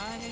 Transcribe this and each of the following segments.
Hare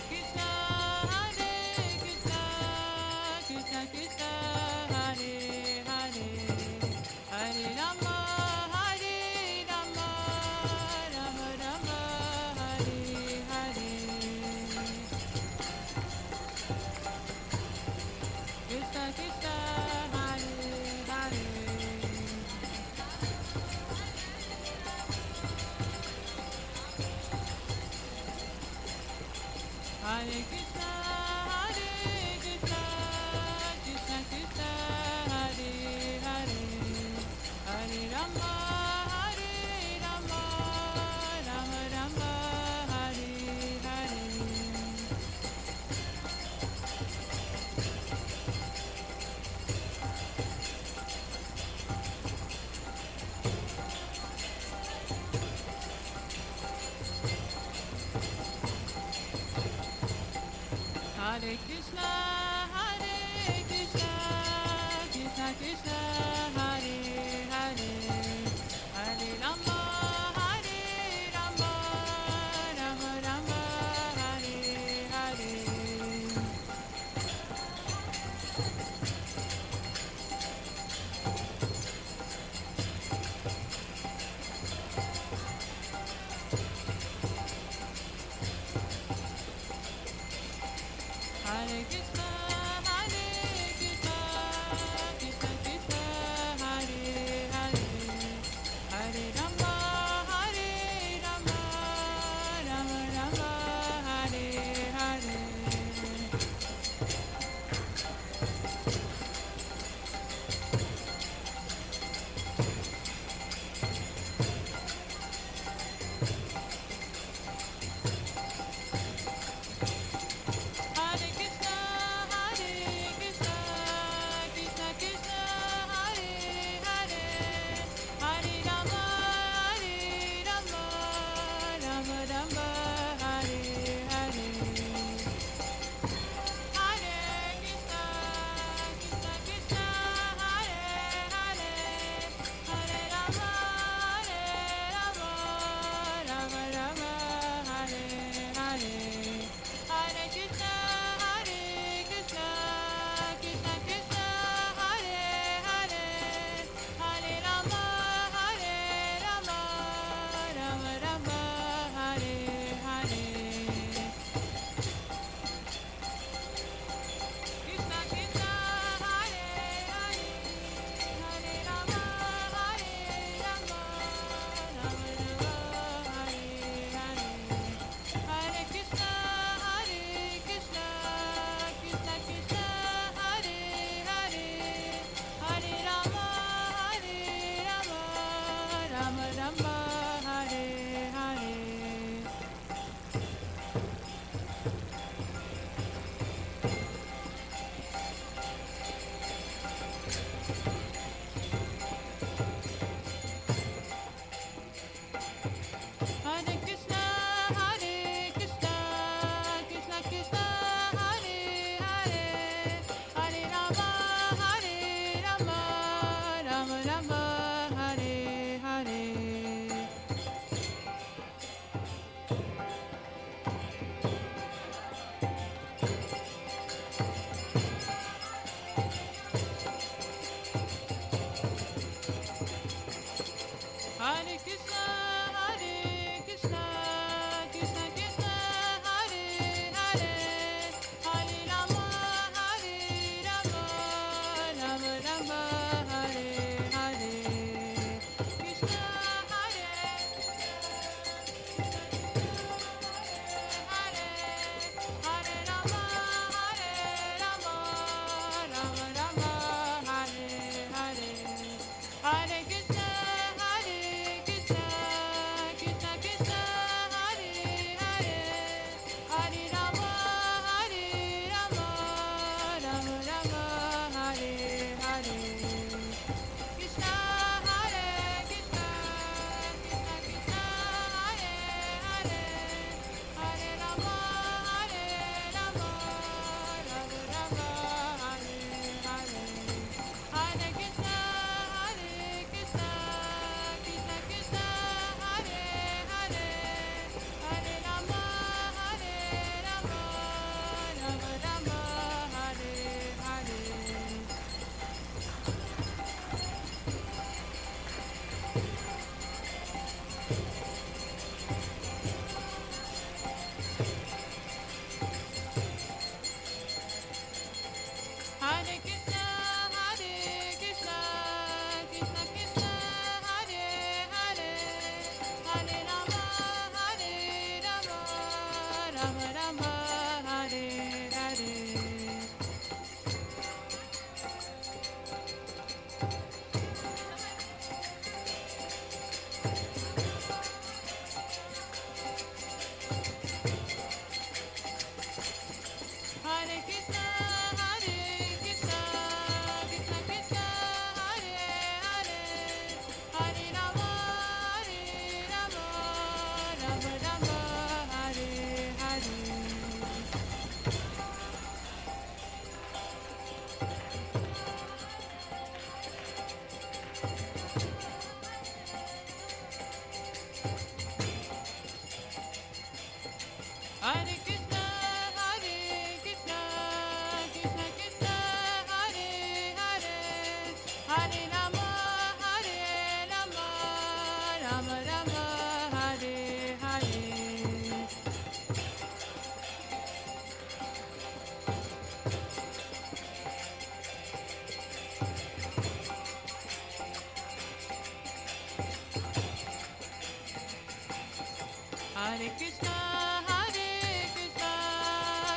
Hare Krishna,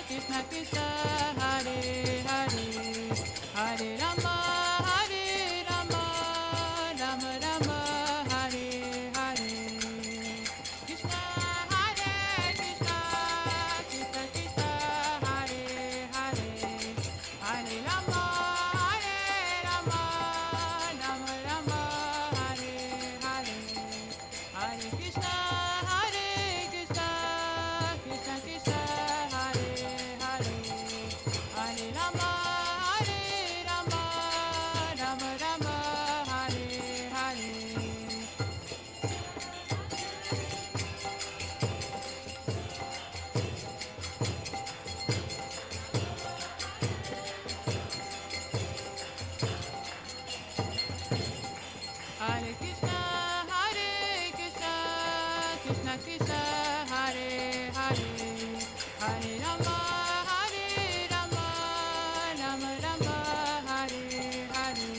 Krishna Krishna, Hare Hare, Hare Rama, Rama Rama, Hare Hare. Krishna Hare Krishna, Krishna Krishna, Hare Hare, Hare Rama, Rama Rama, Hare Hare, Hare Krishna. Hare Krishna, Krishna Krishna, Hare Hare, Hare Rama, Rama Rama, Hare Hare. Hare Krishna, Krishna Krishna, Hare Hare, Hare Rama, Rama Rama, Hare Hare.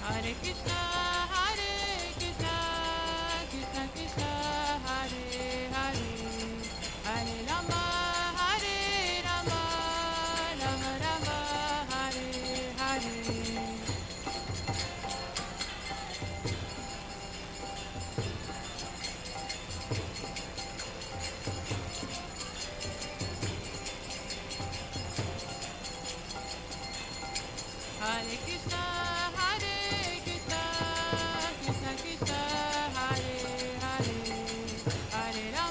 Hare Krishna, Krishna Krishna, Hare Hare, Hare Rama, Rama Rama, Hare Hare. Hare Krishna, Krishna Krishna, Hare Hare, Hare Rama,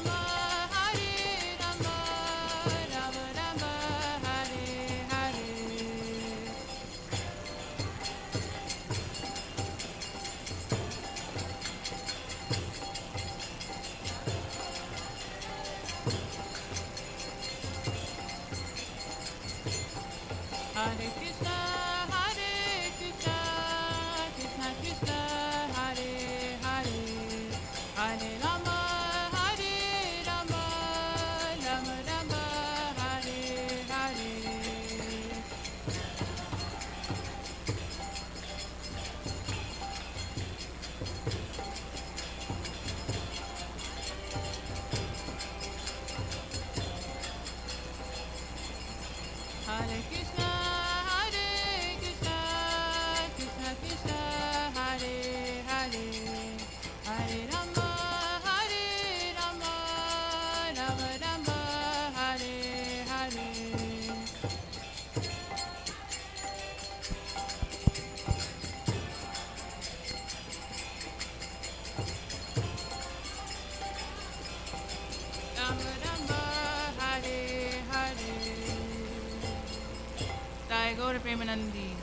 Rama Rama, Hare Hare. Hare Krishna, Krishna Krishna, Hare Hare, Hare Rama, Rama Rama, Hare Hare. Rama Rama, Hare Hare. Jai Gaura Premanandi.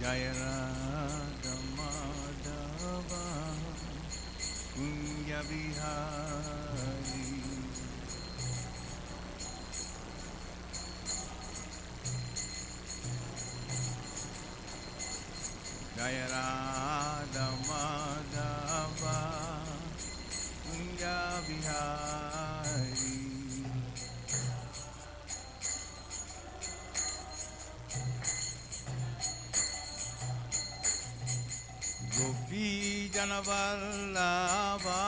Jaya Radha Madhava Kunja Bihari Jaya Radha Madhava Kunja Bihari Gopi Janavallabha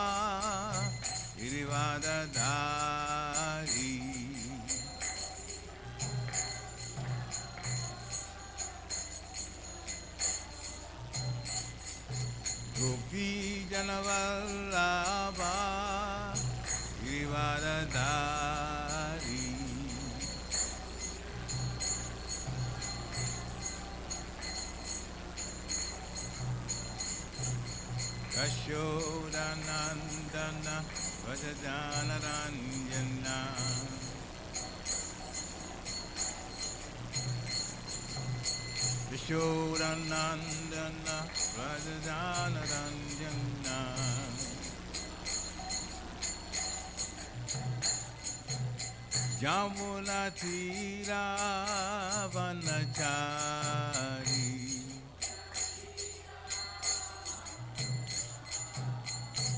Girivadadhari Gopi Janavallabha Girivadadhari Yashodanandana Vajajanaranjana Yashodanandana Vajajanaranjana Jamuna Tira Vanachari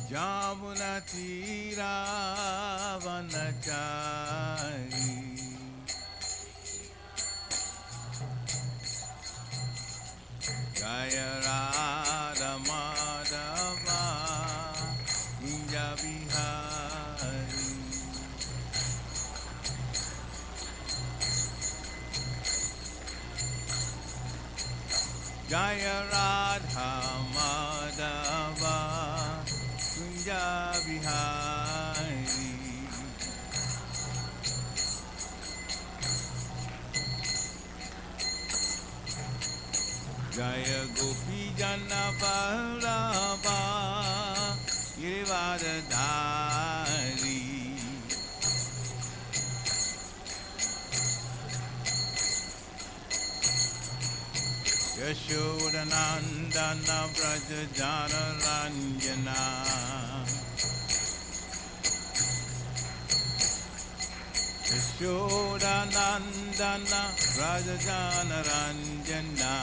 Jamuna Tira Vanachari Jaya Radha Madhava Kunja Bihari Jaya Radha Madhava Kunja Bihari Jaya Gopi Jana Vallabha Girivadadhari Yashodanandana Vrajajanaranjana Yashodanandana Vrajajanaranjana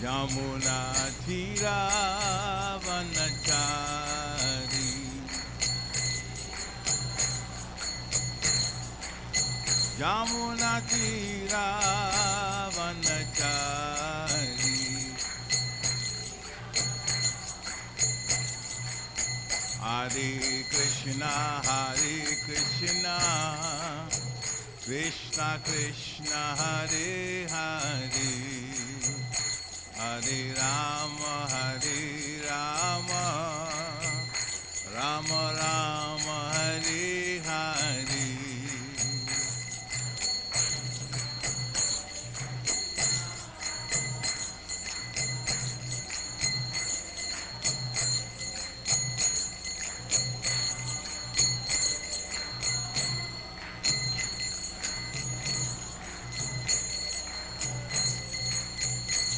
Jamuna Tira Vanachari Jamuna Tira Vanachari Hare Krishna Krishna Krishna Hare Hare Hare Rama Rama Rama Hare Hare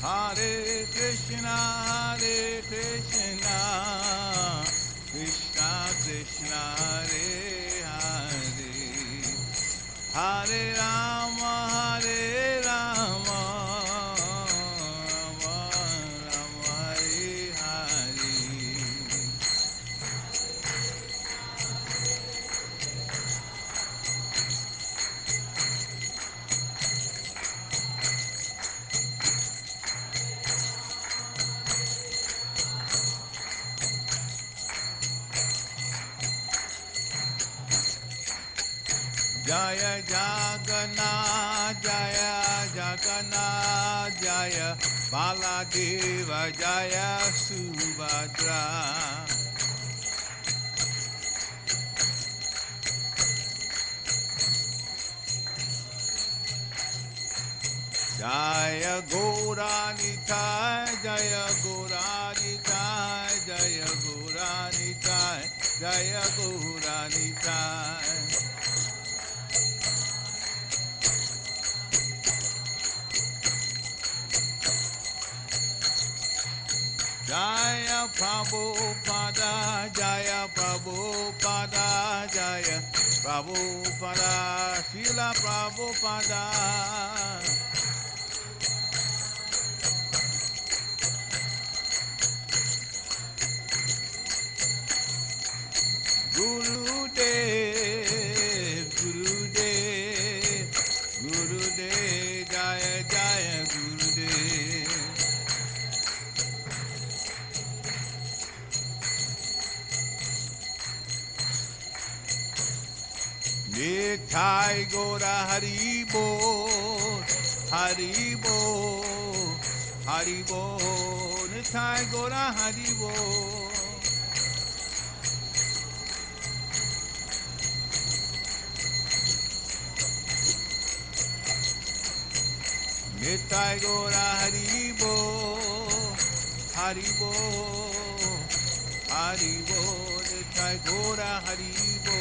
Hare Krishna Krishna Krishna Hare Hare Hare Rama Rama Rama Hare Hare Jaya Jagannath Jaya Baladeva Jaya Subhadra Jaya Gauranitai Jaya Gauranitai Jaya Gauranitai Jaya Gauranitai Jaya Prabhupada, Jaya Prabhupada, Jaya Prabhupada, Srila Prabhupada. Gurudev, Gurudev, Gurudev, Jaya Jaya Gurudev. Nitai Gora Haribo, Haribo, Haribo, Nitai Gora Haribo. Nitai Gora Haribo, Haribo, Haribo, Nitai Gora Haribo.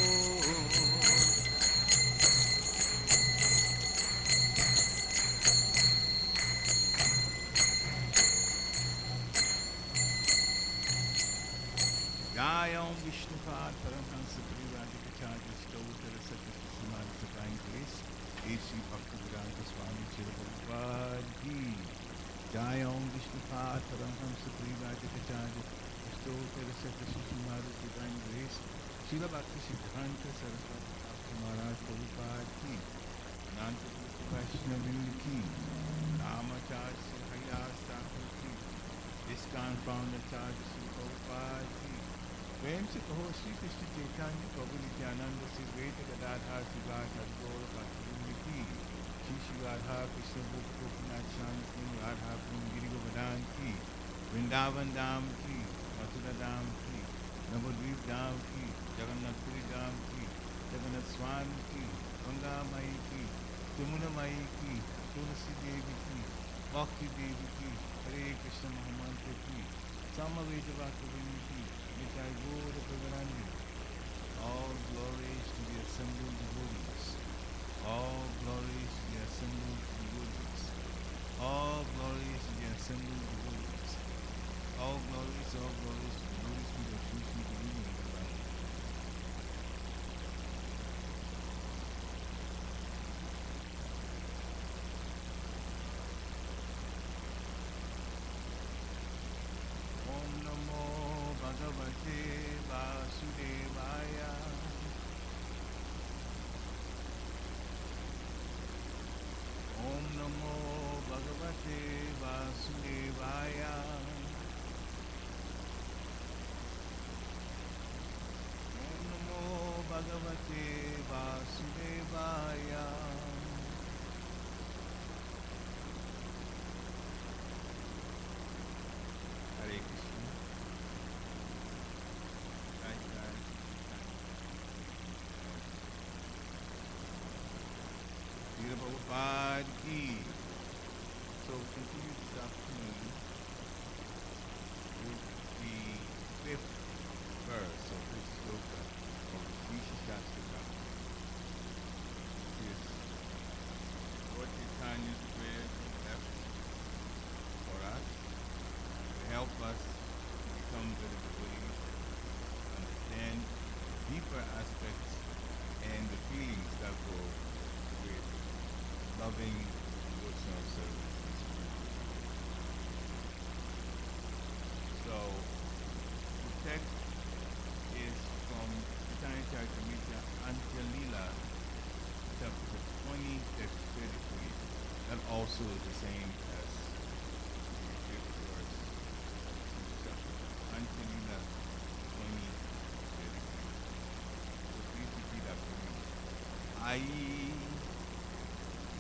Jayam Vishnupad Paramhansa Parivrajikacharya Stotra Satyasya Samana Divine Grace A.C. Bhaktivedanta Swami Srila Prabhupada Ki Jayam Vishnupad Paramhansa Parivrajikacharya Stotra Satyasya Samana Divine Grace Srila Bhakti Siddhanta Saraswati Thakur Maharaj Prabhupada Ki Ananta Tirtha Vaishnava Vrinda Ki Namacharya Sri Haridas Thakur Ki ISKCON Founder Charya Sri Prabhupada Ki प्रेम से कहो श्री कृष्ण चैतन्य प्रभु नित्यानंद श्री द्वैत गदाधर श्रीवासादि गौर भक्तवृंद की श्री श्री राधा कृष्ण गोप गोपीनाथ श्याम सिंह राधा कुंज गिरि गोवर्धन की वृंदावन धाम की मथुरा धाम की नवद्वीप धाम की जगन्नाथपुरी धाम की जगन्नाथ स्वामी की गंगा माई की यमुना माई की तुलसी देवी की भक्ति देवी की हरे कृष्ण महामंत्र की सामवेद वाक्यवृंद की Nitai Gaura Premanandi. All glories to the assembled devotees. All glories to the assembled devotees. All glories to the assembled devotees. All glories to the devotees to the Sri Sri Guru. Om Namo Bhagavate Vasudevaya. Om Namo Bhagavate Vasudevaya. Om Namo Bhagavate Vasudevaya. Hare Krishna. Srila Prabhupada Ki. So continue this afternoon with the 5th verse of this sloka of the ISKCON. Yes. Lord Chaitanya's prayer left for us to help us to become good devotees, understand deeper aspects and the feelings that go with loving devotional service. So, the text is from Chaitanya Charitamrita Antilila, chapter 20, text 33. That also is the same as the 5th verse. Antilila 20, 33. So please repeat after me. Ai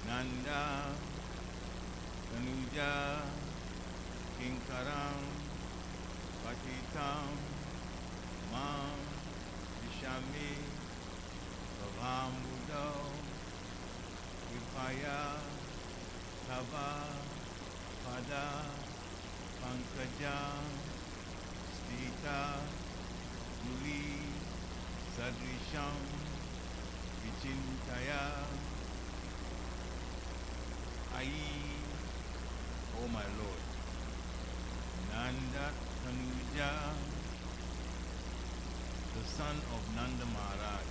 Nanda Tanuja Kinkaram Patitam Mam Vishami Bhavam Buddha Vipaya Tava Pada Pankaja Stita Muli Sadrisham Vichintaya Ai, O my Lord, Nanda Tanuja, the son of Nanda Maharaj,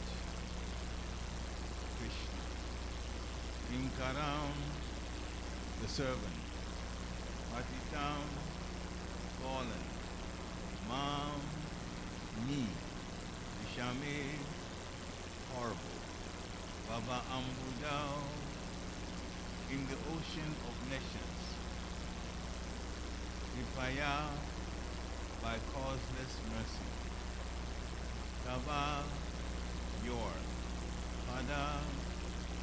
Krishna. Kinkaram, the servant. Patitam, fallen. Mam, me. Vishame, horrible. Baba Ambudao, in the ocean of nations. Vipaya, by causeless mercy. Tava, your. Pada,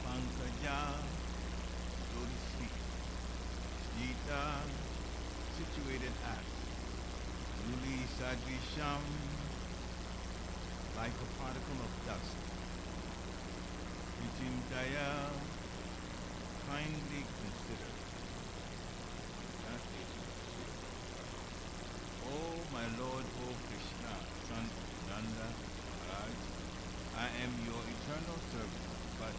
Pankaja, lotus feet. Gita, situated at. Luli Sadrisham, like a particle of dust. Vichintaya, kindly consider. Oh my Lord, O Krishna, son of Nanda Maharaj, I am your eternal servant, but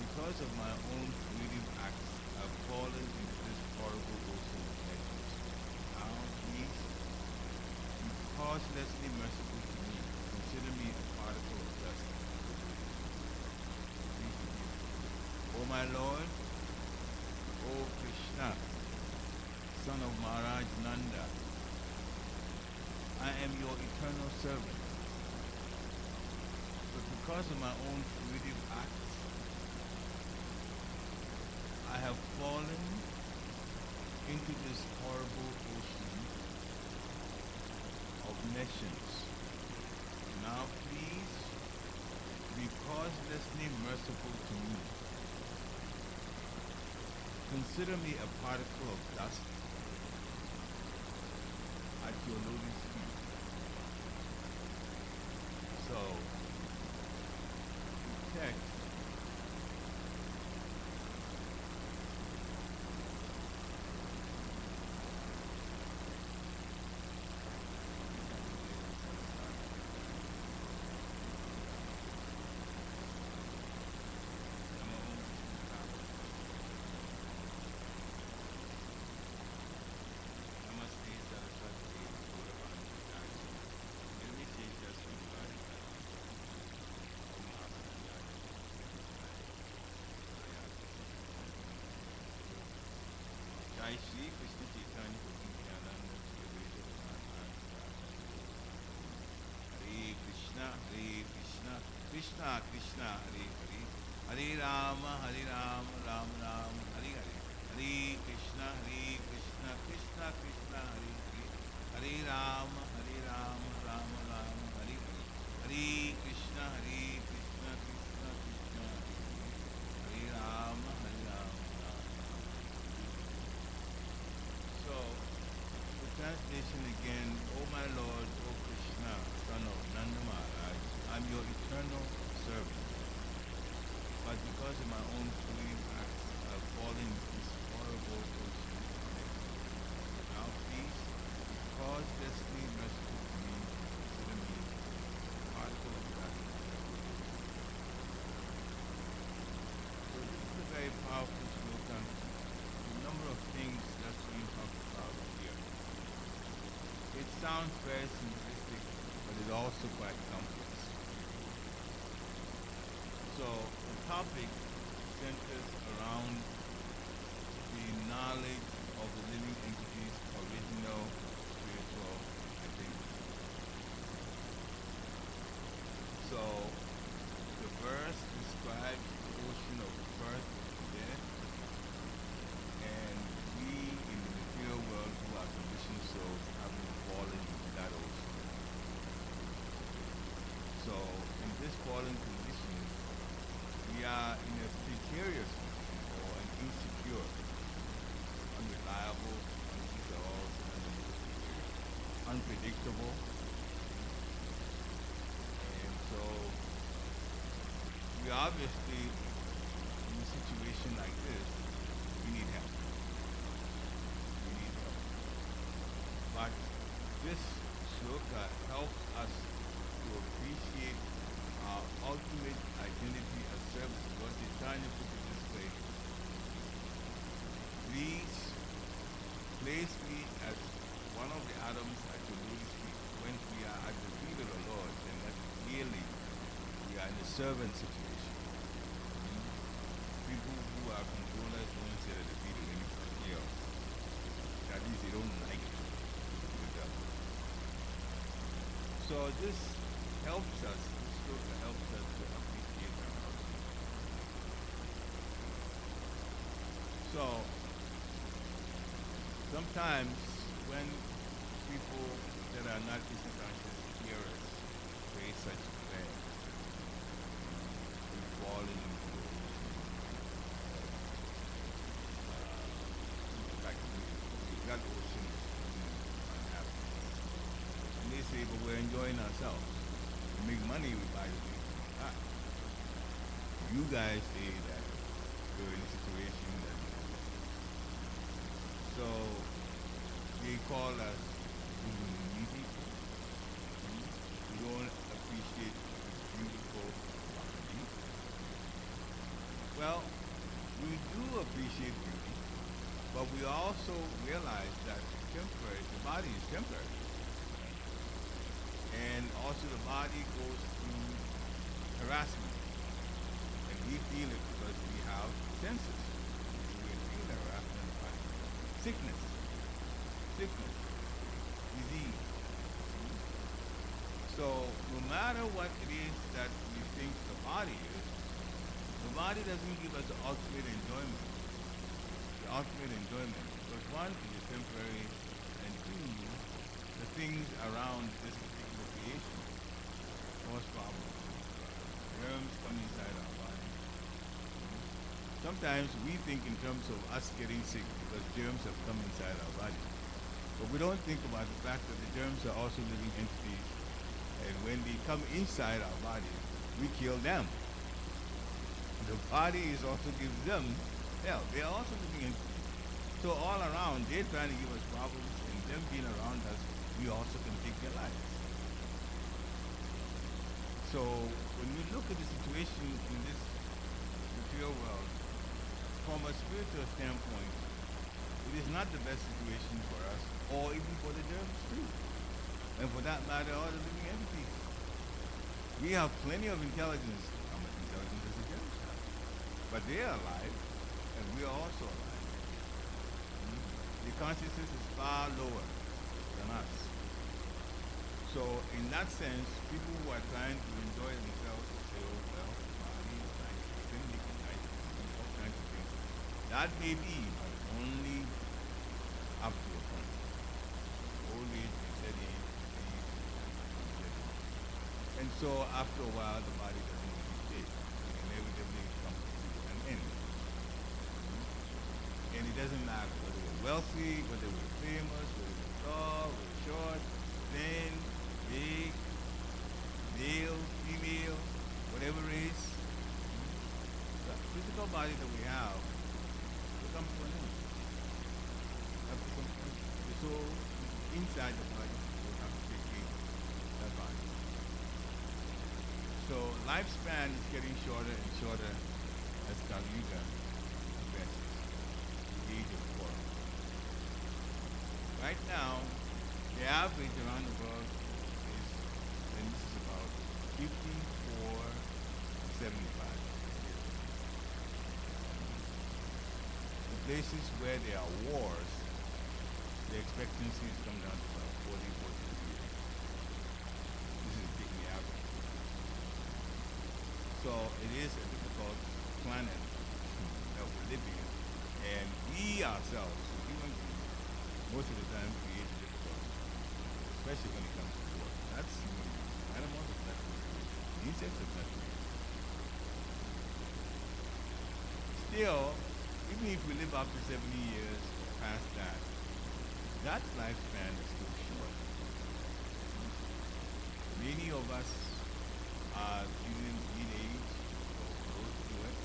because of my own creative acts, I have fallen into this horrible ocean of negligence. Now, please, be causelessly merciful to me. Consider me a particle of dust. O my Lord, O Krishna, son of Maharaj Nanda, I am your eternal servant. But because of my own creative acts, I have fallen into this horrible ocean of nations. Now please, be causelessly merciful to me. Consider me a particle of dust at your lotus feet. So, the text Jai Shri Krishna Chaitanya Prabhu Nityananda Hare Krishna, Krishna Krishna, Hare Hare, Hare Rama, Rama Rama, Hare Hare, Hare Krishna, Krishna Krishna, Hare Hare, Hare Rama, Rama Rama, Hare Hare, Hare Krishna, Krishna Krishna, Hare Hare, Hare Rama, Rama. So, the translation again, O my Lord, O Krishna, son of Nanda Maharaj, I'm your eternal servant. But because of my own creative acts, I've fallen into this horrible ocean of negligence. Now please, cause destiny merciful to me, consider me a particle of dust. So this is a very powerful sloka. A number of things that's being talked about here. It sounds very simplistic, but it's also quite complex. So the topic centers around the knowledge of the living entity's original spiritual identity. So the verse describes the ocean of birth and death, and we in the material world who are conditioned souls haven't fallen into that ocean. So in this fallen condition, we are in a precarious condition or an insecure, unreliable, these are all synonyms of precarious, unpredictable. And so we obviously, in a situation like this, we need help. But this shloka helps us to appreciate our ultimate identity as servants. Lord Chaitanya put it this way: please place me as one of the atoms at the Lord's feet. When we are at the feet of the Lord, then that clearly we are in a servant situation. People who are controllers don't sit at the feet of anybody else. That means they don't like it. So this helps us, this sloka helps us to appreciate ourselves. So sometimes when people that are not Krishna conscious hear us say such things, we fall into like we got oceans unhappiness. And they say, but we're enjoying ourselves. We make money, we buy the things we buy. You guys say that you're in a situation that so they call us needy. We don't appreciate beautiful property. Well, we do appreciate beauty, but we also realize that temporary, the body is temporary. And also the body goes through harassment. And we feel it because we have senses. We feel the harassment of the body. Sickness, disease. So no matter what it is that we think the body doesn't give us the ultimate enjoyment. The ultimate enjoyment. Because one, it is temporary, and two, the things around this particular creation cause problems. Germs come inside our body. Sometimes we think in terms of us getting sick because germs have come inside our body. But we don't think about the fact that the germs are also living entities. And when they come inside our body, we kill them. The body is also gives them health. They are also living entities. So all around, they're trying to give us problems, and them being around us, we also can take their lives. So when we look at the situation in this material world, from a spiritual standpoint, it is not the best situation for us, or even for the germs too. And for that matter, all the living entities. We have plenty of intelligence, how much intelligence does the germs have? But they are alive, and we are also alive. The consciousness is far lower than us. So in that sense, people who are trying to enjoy themselves say, oh, well, body is nice, all kinds of things. That may be, but only up to a point. Old age is setting, and so after a while, the body doesn't really stay. It inevitably comes to an end. And it doesn't matter whether we're wealthy, whether we're famous, whether we're tall, we're short, thin, big, male, female, whatever race. The physical body that we have will come to an end. So inside the body, we have to take care of that body. So lifespan is getting shorter and shorter as Kali Yuga advances, the age of Kora. Right now, the average around the world is, and this is about 54 to 75 years. The places where there are wars, the expectancy has come down to about 40, 42 years. This is taking the average. So it is a difficult planet that we're living in. And we ourselves, human beings, most of the time create difficulty, especially when it comes to war. That's human beings. Animals are not created. Insects are not created. Still, even if we live up to 70 years or past that, that lifespan is still short. Many of us are in mid-age or close to it.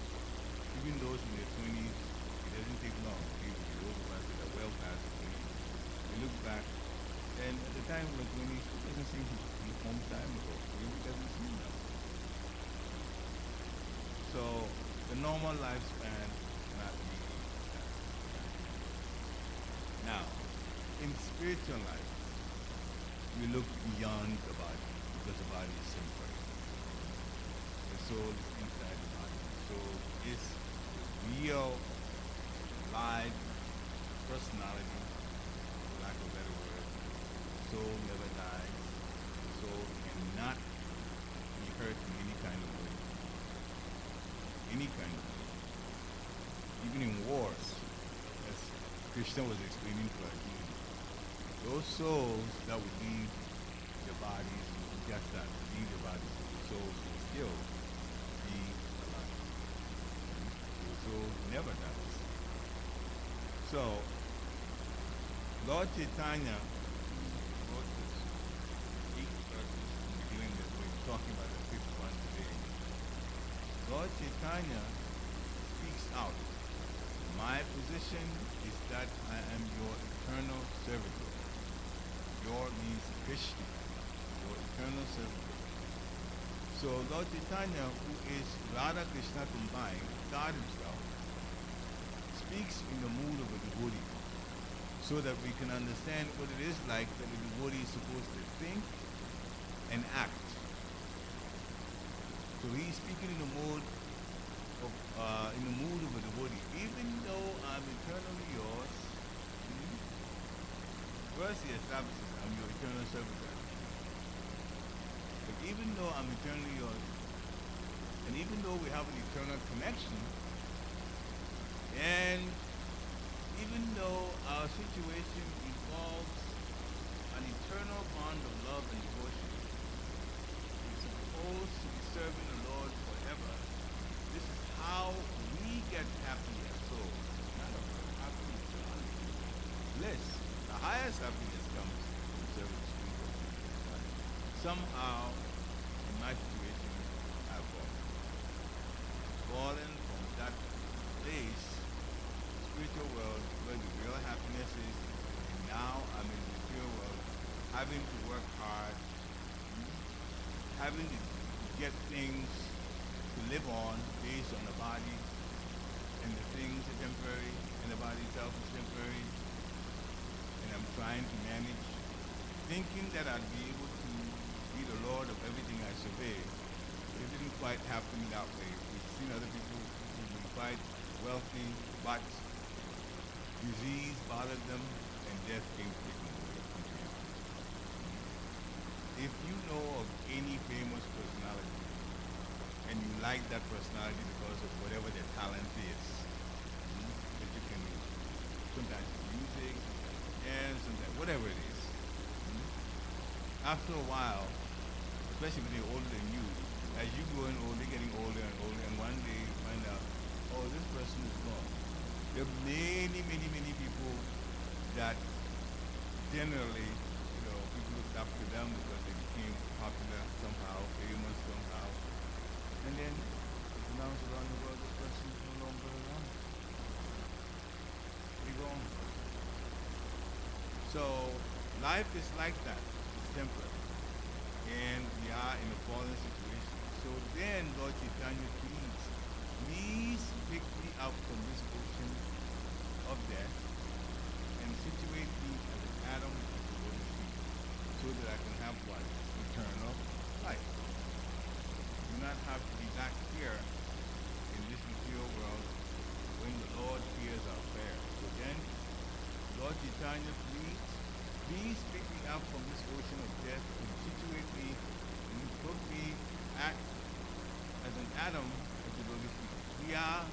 Even those in their 20s, it doesn't take long. People, those of us that are well past the 20s, we look back, and at the time we were 20s, it doesn't seem to be a long time ago. It doesn't seem that. So the normal lifespan cannot be that. Now, in spiritual life, we look beyond the body because the body is temporary. The soul is inside the body. The soul is the real, live personality, for lack of a better word. The soul never dies. The soul cannot be hurt in any kind of way. Any kind of way. Even in wars, as Krishna was explaining to Arjuna, those souls that would leave their bodies, just that, leave their bodies, the souls will still be alive. The soul never dies. So, Lord Chaitanya wrote this 8 verses in the beginning that we're talking about the 5th one today. Lord Chaitanya speaks out. My position is that I am your eternal servitor. Your means Krishna, your eternal servitor. So Lord Chaitanya, who is Radha Krishna combined, God himself, speaks in the mood of a devotee so that we can understand what it is like that a devotee is supposed to think and act. So he's speaking in the mood of a devotee. Even though I'm eternally yours, first he establishes I'm your eternal servitor. But even though I'm eternally yours, and even though we have an eternal connection, and even though our situation involves an eternal bond of love and devotion, we're supposed to be serving the Lord forever. This is how we get happy as souls. None of us happiness is bliss. The highest happiness comes from serving the spiritual world. Somehow, in my situation, I've fallen from that place, spiritual world, where the real happiness is, and now I'm in the material world, having to work hard, having to get things to live on based on the body, and the things are temporary, and the body itself is temporary, and I'm trying to manage, thinking that I'd be able to be the Lord of everything I survey. But it didn't quite happen that way. We've seen other people who've been quite wealthy, but disease bothered them, and death came taken away from them. If you know of any famous personality, and you like that personality because of whatever their talent is, that you can use. Sometimes it's music, and sometimes whatever it is. After a while, especially when they're older than you, as you go older, they're getting older and older, and one day you find out, oh, this person is gone. There are many, many, many people that generally, people looked up to them because they became popular somehow, famous somehow. And then it's announced around the world, this person is no longer around. They're gone. So life is like that. It's temporary. And we are in a fallen situation. So then Lord Chaitanya please pick me up from this ocean of death and situate me as an atom of the Holy Spirit so that I can have what? Eternal life. Do not have to be back here in this material world when the Lord hears our prayer. So then, Lord Chaitanya, please pick me up from this ocean of death and situate me and put me as an atom of the Holy Spirit. We are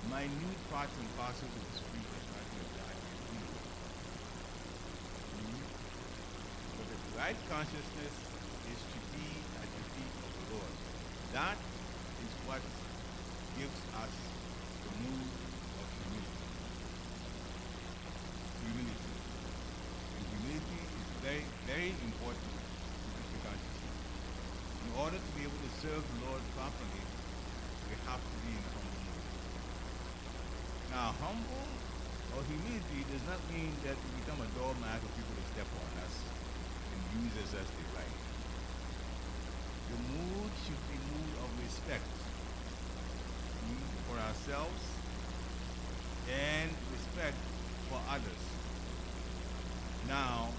minute parts and parcels of the Spirit personality of God. So the right consciousness is to be at the feet of the Lord. That is what gives us the mood of humility. Humility. And humility is very, very important to Krishna consciousness. In order to be able to serve the Lord properly, we have to be in a humble mood. Now, humble or humility does not mean that we become a doormat for people to step on us and use us as they like. The mood should be mood of respect for ourselves and respect for others. Now,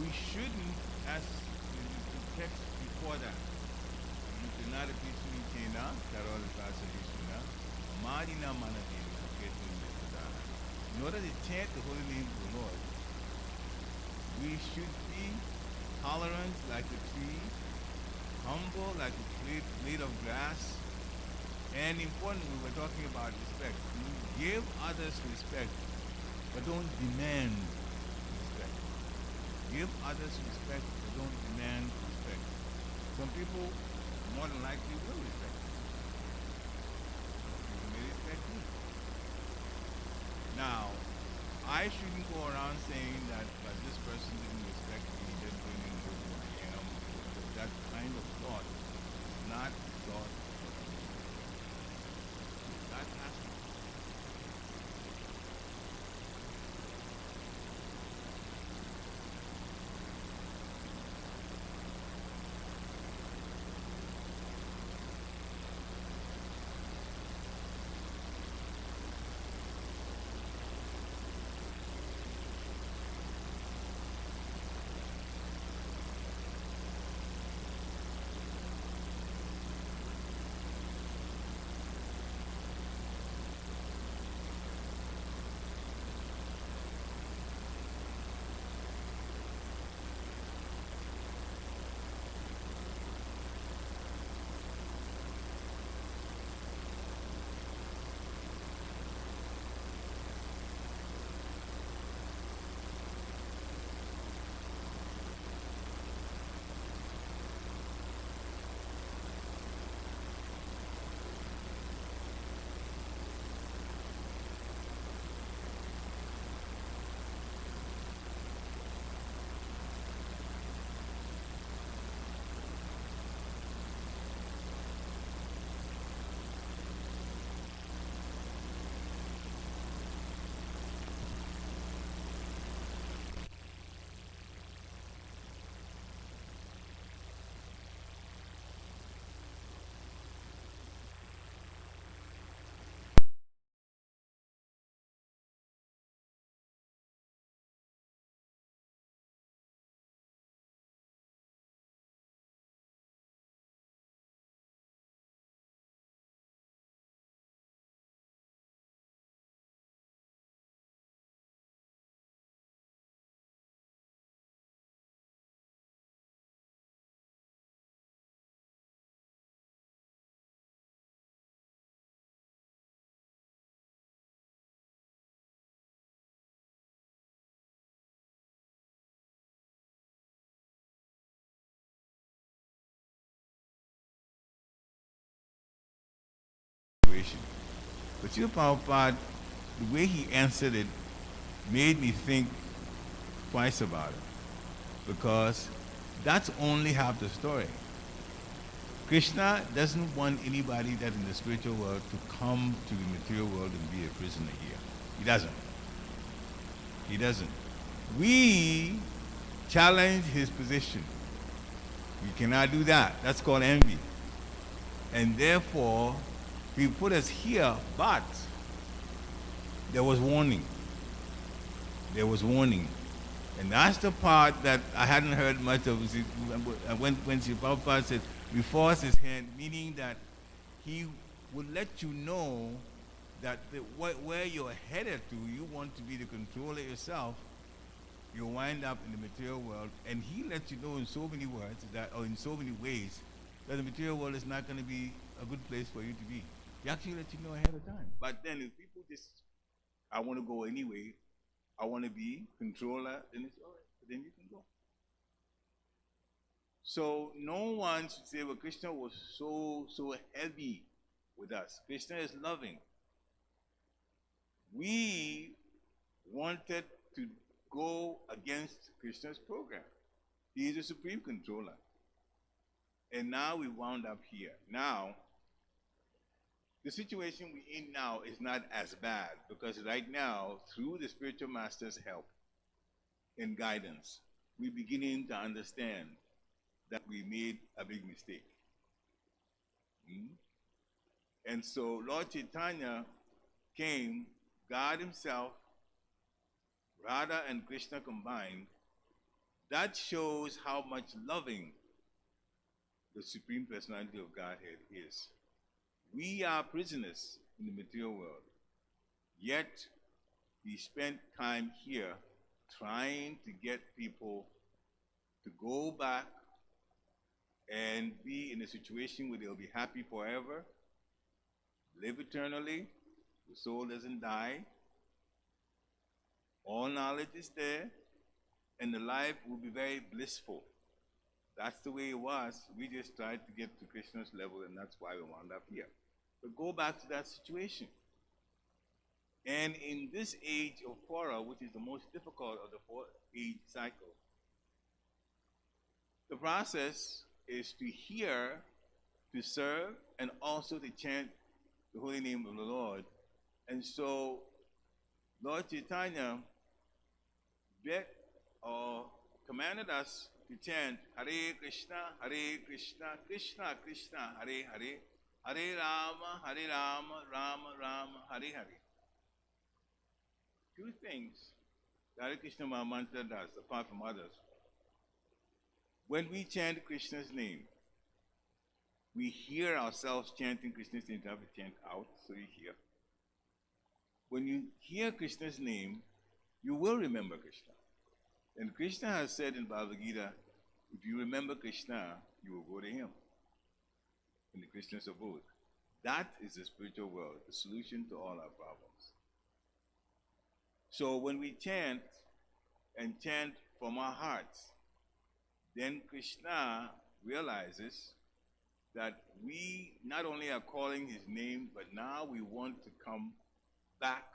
we shouldn't, as the text before that, Nada Krishna Chena, Carol Vasalishuna, Marina Manadina, getting in order to chant the holy name of the Lord, we should be tolerant like a tree, humble like a blade of grass, and importantly, we're talking about respect. Give others respect, but don't demand respect. Give others respect, but don't demand respect. Some people more than likely will respect you. People may respect you. Now, I shouldn't go around saying that this person didn't respect me, he didn't really know who I am. That kind of thought is not thought. That has to be. But you, Prabhupada, the way he answered it made me think twice about it. Because that's only half the story. Krishna doesn't want anybody that's in the spiritual world to come to the material world and be a prisoner here. He doesn't. He doesn't. We challenge his position. We cannot do that. That's called envy. And therefore, he put us here, but there was warning. There was warning. And that's the part that I hadn't heard much of. When Sri Prabhupada said, we force his hand, meaning that he would let you know that where you're headed to, you want to be the controller yourself, you'll wind up in the material world, and he lets you know in so many words, or in so many ways, that the material world is not going to be a good place for you to be. He actually let you know ahead of time. But then if people just, I want to go anyway, I want to be controller, then it's all right, then you can go. So no one should say, well, Krishna was so heavy with us. Krishna is loving. We wanted to go against Krishna's program. He is the supreme controller. And now we wound up here. Now, the situation we're in now is not as bad, because right now, through the spiritual master's help and guidance, we're beginning to understand that we made a big mistake. And so Lord Chaitanya came, God himself, Radha and Krishna combined, That shows how much loving the Supreme Personality of Godhead is. We are prisoners in the material world, yet we spent time here trying to get people to go back and be in a situation where they'll be happy forever, live eternally, the soul doesn't die, all knowledge is there, and the life will be very blissful. That's the way it was. We just tried to get to Krishna's level, and that's why we wound up here. But go back to that situation. And in this age of Kora, which is the most difficult of the 4-age cycle, the process is to hear, to serve, and also to chant the holy name of the Lord. And so, Lord Chaitanya commanded us to chant Hare Krishna, Krishna Krishna, Hare Hare, Hare Rama, Rama Rama, Hare Hare. Two things the Hare Krishna Mahamantra does, apart from others. When we chant Krishna's name, we hear ourselves chanting Krishna's name. You have to chant out, so you hear. When you hear Krishna's name, you will remember Krishna. And Krishna has said in Bhagavad Gita, if you remember Krishna, you will go to him in the Krishna's abode. That is the spiritual world, the solution to all our problems. So when we chant and chant from our hearts, then Krishna realizes that we not only are calling his name, but now we want to come back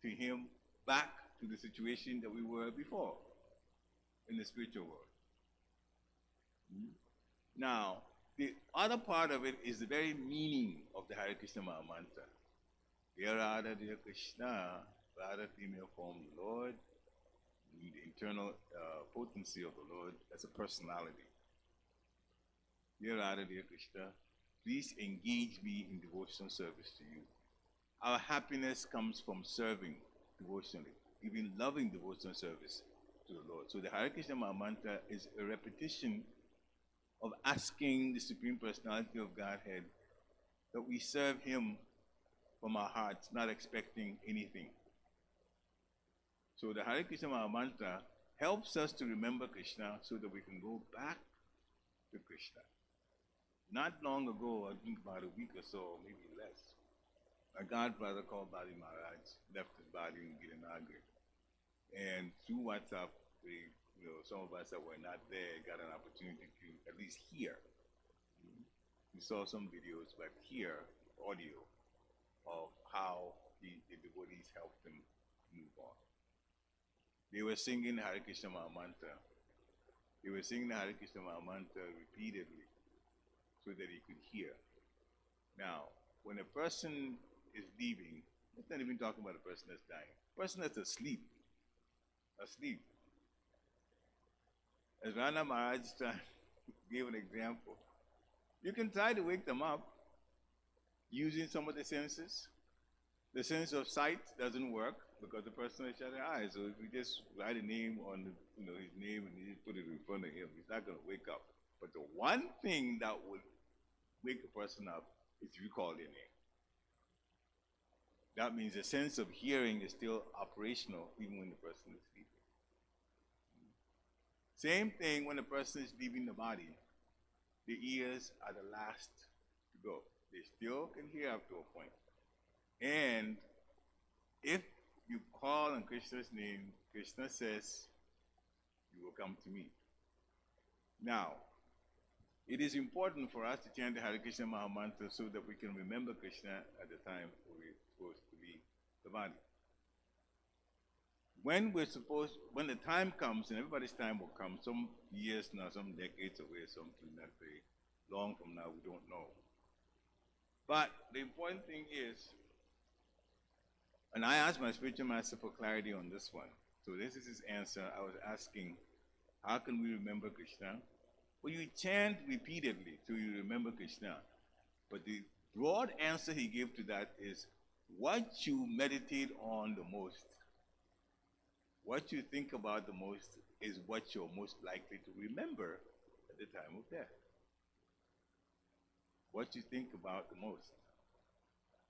to him, back to the situation that we were before in the spiritual world. Now, the other part of it is the very meaning of the Hare Krishna Mahamantra. Dear Radha, dear Krishna, Radha, female form of the Lord, the internal potency of the Lord as a personality. Dear Radha, dear Krishna, please engage me in devotional service to you. Our happiness comes from serving devotionally, even loving devotional service to the Lord. So the Hare Krishna Mahamantra is a repetition of asking the Supreme Personality of Godhead that we serve him from our hearts, not expecting anything. So the Hare Krishna Mahamantra helps us to remember Krishna so that we can go back to Krishna. Not long ago, I think about a week or so, maybe less, my godbrother called Bali Maharaj, left his body in Girinagri. And through WhatsApp, some of us that were not there got an opportunity to at least hear. We saw some videos, but hear audio of how the devotees helped him move on. They were singing Hare Krishna Mahamantra. They were singing the Hare Krishna Mahamantra repeatedly so that he could hear. Now, when a person is leaving, let's not even talk about a person that's dying. A person that's asleep. As Rana Maharaj gave an example, you can try to wake them up using some of the senses. The sense of sight doesn't work because the person has shut their eyes. So if you just write a name on his name and you just put it in front of him, he's not going to wake up. But the one thing that would wake a person up is if you call their name. That means the sense of hearing is still operational even when the person is sleeping. Same thing when a person is leaving the body. The ears are the last to go. They still can hear up to a point. And if you call on Krishna's name, Krishna says, you will come to me. Now, it is important for us to chant the Hare Krishna Mahamantra so that we can remember Krishna at the time we're supposed to leave the body. When the time comes, and everybody's time will come, some years now, some decades away, something not very long from now, we don't know. But the important thing is, and I asked my spiritual master for clarity on this one. So this is his answer. I was asking, how can we remember Krishna? Well, you chant repeatedly till you remember Krishna. But the broad answer he gave to that is what you meditate on the most. what you think about the most is what you're most likely to remember at the time of death. What you think about the most.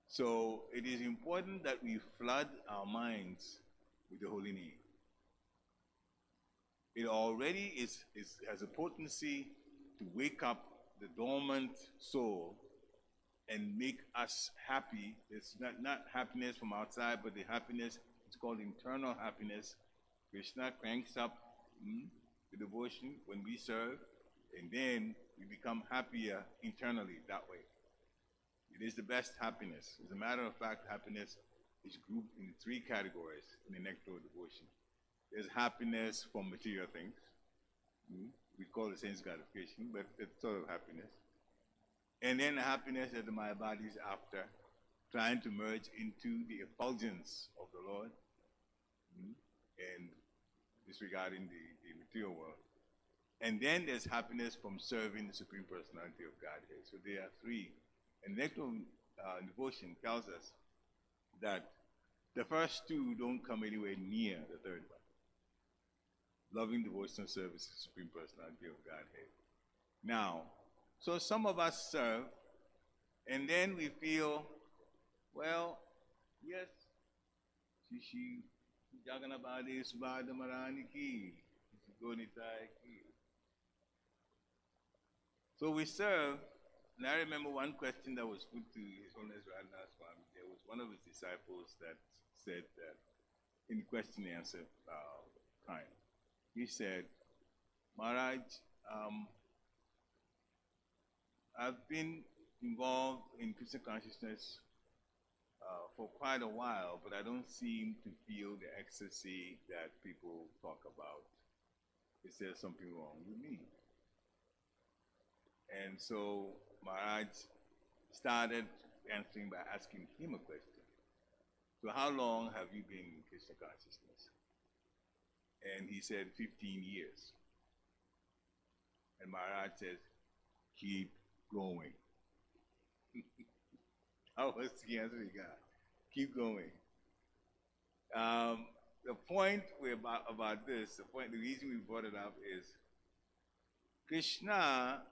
So it is important that we flood our minds with the holy name. It already has a potency to wake up the dormant soul and make us happy. It's not happiness from outside, but the happiness, it's called internal happiness. Krishna cranks up the devotion when we serve, and then we become happier internally that way. It is the best happiness. As a matter of fact, happiness is grouped in 3 categories in the nectar of devotion. There's happiness from material things. We call it sense gratification, but it's sort of happiness. And then happiness that my body is after, trying to merge into the effulgence of the Lord and disregarding the material world. And then there's happiness from serving the Supreme Personality of Godhead. So there are 3. And nectar of devotion tells us that the first 2 don't come anywhere near the third one. Loving devotional service to the Supreme Personality of Godhead. Now, so some of us serve, and then we feel, well, yes, Shishi Jaganabadi Subhada Marani ki, Gonitai ki. So we serve, and I remember one question that was put to His Holiness Radha Swami. There was one of his disciples that said that, in the question and answer time, he said, Maharaj, I've been involved in Krishna consciousness for quite a while, but I don't seem to feel the ecstasy that people talk about. Is there something wrong with me? And so Maharaj started answering by asking him a question. So how long have you been in Krishna consciousness? And he said 15 years. And Maharaj says, keep going. How was the answer he got? Keep going. The point about this, the reason we brought it up is Krishna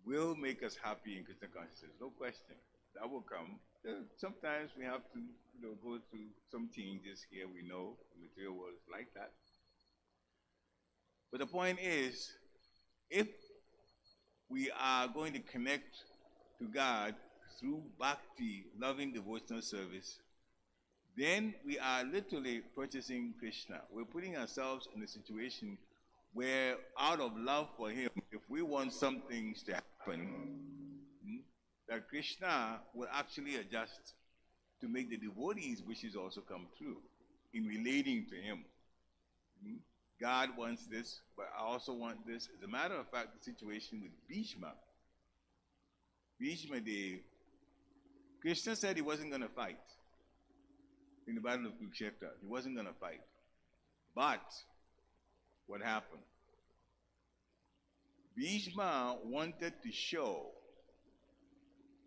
will make us happy in Krishna consciousness, no question. That will come. Sometimes we have to go through some changes here. We know the material world is like that. But the point is, if we are going to connect to God through bhakti, loving devotional service, then we are literally purchasing Krishna. We're putting ourselves in a situation where, out of love for Him, if we want some things to happen, that Krishna will actually adjust to make the devotees' wishes also come true in relating to Him. God wants this, but I also want this. As a matter of fact, the situation with Bhishma, Krishna said he wasn't going to fight in the Battle of Kurukshetra. He wasn't going to fight. But what happened? Bhishma wanted to show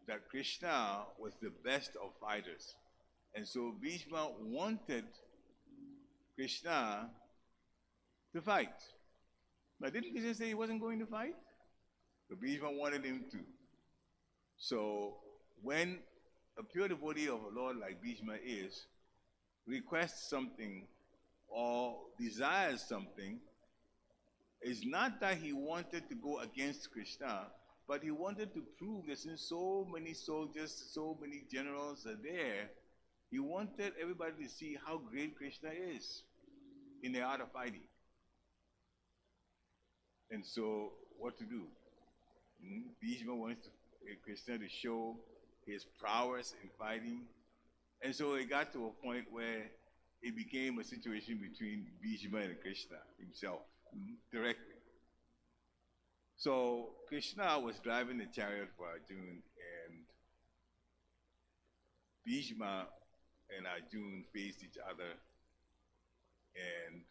that Krishna was the best of fighters. And so Bhishma wanted Krishna to fight. Now, didn't Krishna say he wasn't going to fight? So Bhishma wanted him to. So when a pure devotee of a Lord like Bhishma requests something or desires something, it's not that he wanted to go against Krishna, but he wanted to prove that since so many soldiers, so many generals are there, he wanted everybody to see how great Krishna is in the art of fighting. And so, what to do? Bhishma wants Krishna to show his prowess in fighting. And so it got to a point where it became a situation between Bhishma and Krishna himself, directly. So Krishna was driving the chariot for Arjuna, and Bhishma and Arjuna faced each other, and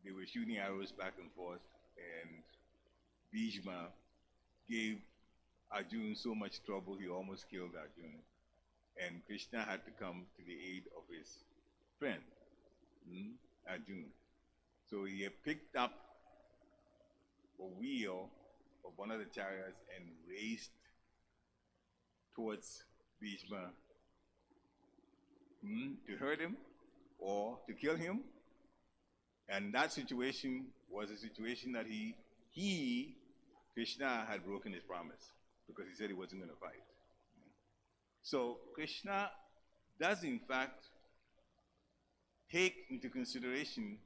they were shooting arrows back and forth, and Bhishma gave Arjuna so much trouble he almost killed Arjuna. And Krishna had to come to the aid of his friend. Arjuna. So he had picked up a wheel of one of the chariots and raced towards Bhishma to hurt him or to kill him. And that situation was a situation that Krishna had broken his promise because he said he wasn't going to fight. So Krishna does in fact take into consideration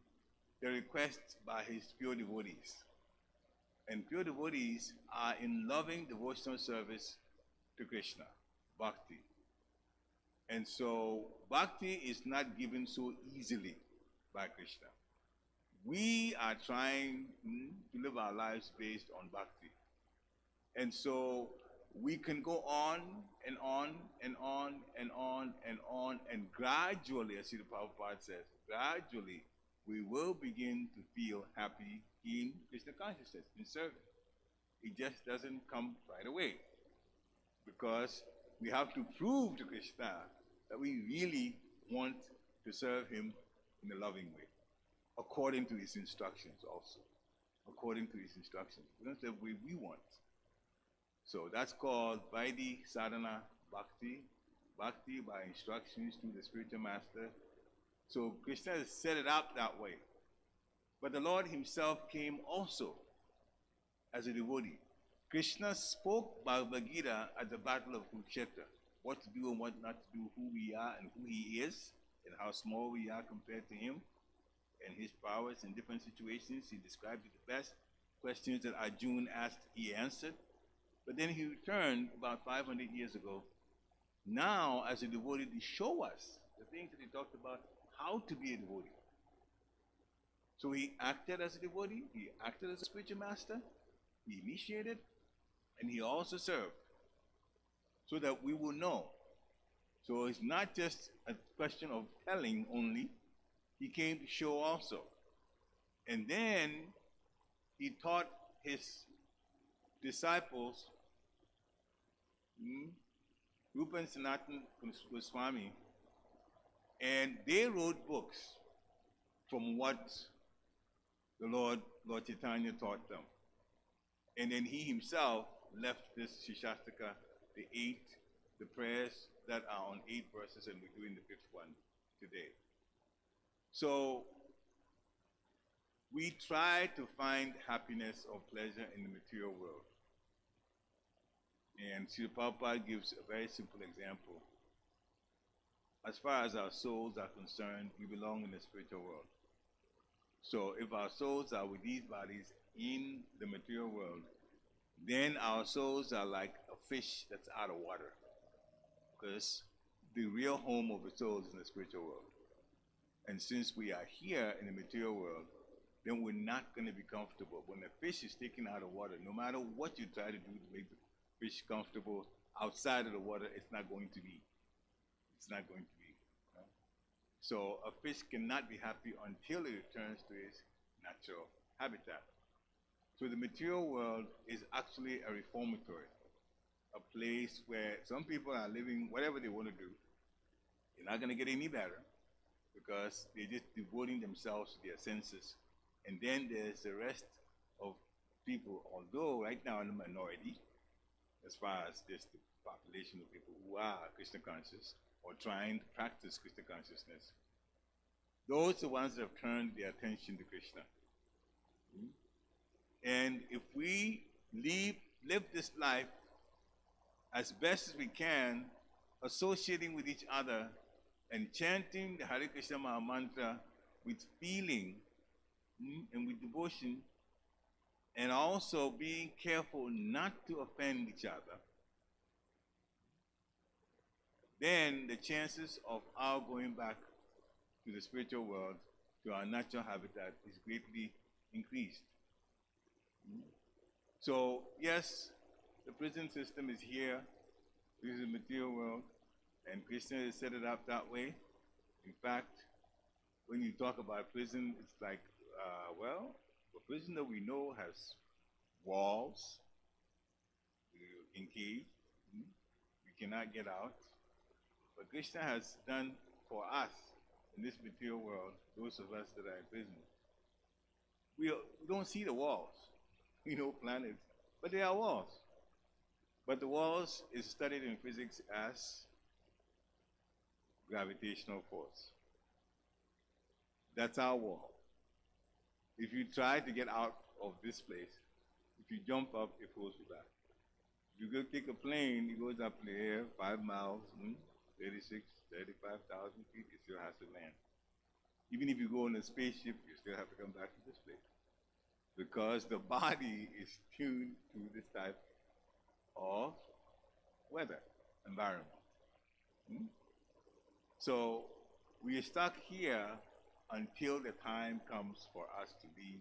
the requests by his pure devotees. And pure devotees are in loving devotional service to Krishna, bhakti. And so bhakti is not given so easily by Krishna. We are trying to live our lives based on bhakti. And so we can go on and on and on and on and on, and gradually, as Srila Prabhupada says, gradually we will begin to feel happy in Krishna consciousness, in service. It just doesn't come right away, because we have to prove to Krishna that we really want to serve him in a loving way, according to his instructions also. According to his instructions. We don't serve the way we want. So that's called Vaidhi Sadhana Bhakti. Bhakti by instructions to the spiritual master. So Krishna has set it up that way. But the Lord himself came also as a devotee. Krishna spoke Bhagavad Gita at the Battle of Kurukshetra. What to do and what not to do, who we are and who he is, and how small we are compared to him, and his powers in different situations. He described it the best. Questions that Arjuna asked, he answered. But then he returned about 500 years ago, now as a devotee, to show us the things that he talked about, how to be a devotee. So he acted as a devotee, he acted as a spiritual master, he initiated, and he also served, so that we will know. So it's not just a question of telling only, he came to show also. And then he taught his disciples, Rupa and Sanatana Goswami, and they wrote books from what the Lord Chaitanya taught them. And then he himself left this Shishastaka, the prayers that are on 8 verses, and we're doing the 5th one today. So we try to find happiness or pleasure in the material world. And Srila Prabhupada gives a very simple example. As far as our souls are concerned, we belong in the spiritual world. So if our souls are with these bodies in the material world, then our souls are like a fish that's out of water, because the real home of the soul is in the spiritual world. And since we are here in the material world, then we're not going to be comfortable. When the fish is taken out of water, no matter what you try to do to make the fish comfortable outside of the water, it's not going to be. It's not going to be. Right? So a fish cannot be happy until it returns to its natural habitat. So the material world is actually a reformatory, a place where some people are living whatever they want to do. They're not going to get any better, because they're just devoting themselves to their senses. And then there's the rest of people, although right now in the minority, as far as just the population of people who are Krishna conscious or trying to practice Krishna consciousness. Those are the ones that have turned their attention to Krishna. And if we live this life as best as we can, associating with each other and chanting the Hare Krishna Maha Mantra with feeling and with devotion, and also being careful not to offend each other, then the chances of our going back to the spiritual world, to our natural habitat, is greatly increased. So yes, the prison system is here. This is the material world, and Krishna has set it up that way. In fact, when you talk about prison, it's like, well, the prison that we know has walls, we're engaged, we cannot get out. But Krishna has done for us in this material world, those of us that are in business, we don't see the walls. We know planets, but they are walls. But the walls is studied in physics as gravitational force. That's our wall. If you try to get out of this place, if you jump up, it pulls you back. If you go take a plane, it goes up in the air 5 miles, 35,000 feet, it still has to land. Even if you go in a spaceship, you still have to come back to this place. Because the body is tuned to this type of weather, environment. So we are stuck here until the time comes for us to leave.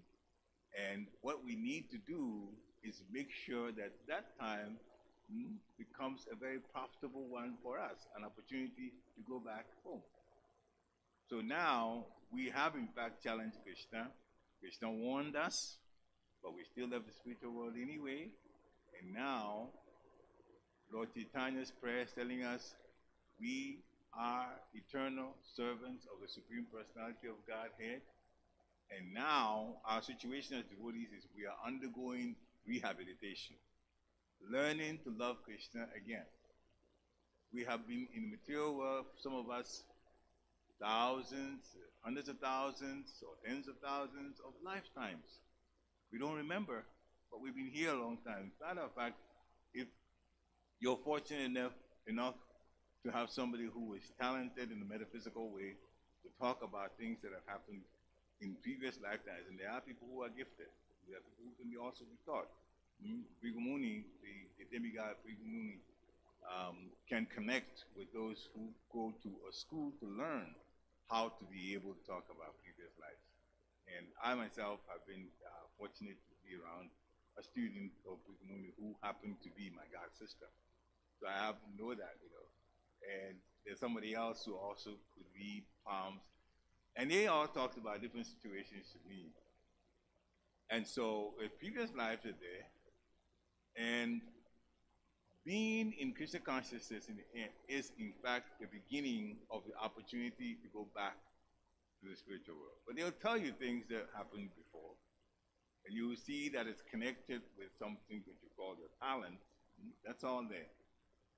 And what we need to do is make sure that that time becomes a very profitable one for us, an opportunity to go back home. So now we have in fact challenged Krishna. Krishna warned us, but we still love the spiritual world anyway. And now Lord Chaitanya's prayer is telling us we are eternal servants of the Supreme Personality of Godhead. And now our situation as devotees is we are undergoing rehabilitation, learning to love Krishna again. We have been in the material world, some of us, thousands, hundreds of thousands, or tens of thousands of lifetimes. We don't remember, but we've been here a long time. As a matter of fact, if you're fortunate enough to have somebody who is talented in a metaphysical way to talk about things that have happened in previous lifetimes, and there are people who are gifted. There are people who can also be taught. Brigamuni, the demigod Brigamuni, can connect with those who go to a school to learn how to be able to talk about previous lives. And I myself have been fortunate to be around a student of Brigamuni who happened to be my god sister. So I have to know that, And there's somebody else who also could read palms. And they all talked about different situations to me. And so the previous lives are there. And being in Krishna consciousness is in fact the beginning of the opportunity to go back to the spiritual world. But they'll tell you things that happened before. And you will see that it's connected with something that you call your talent. That's all there.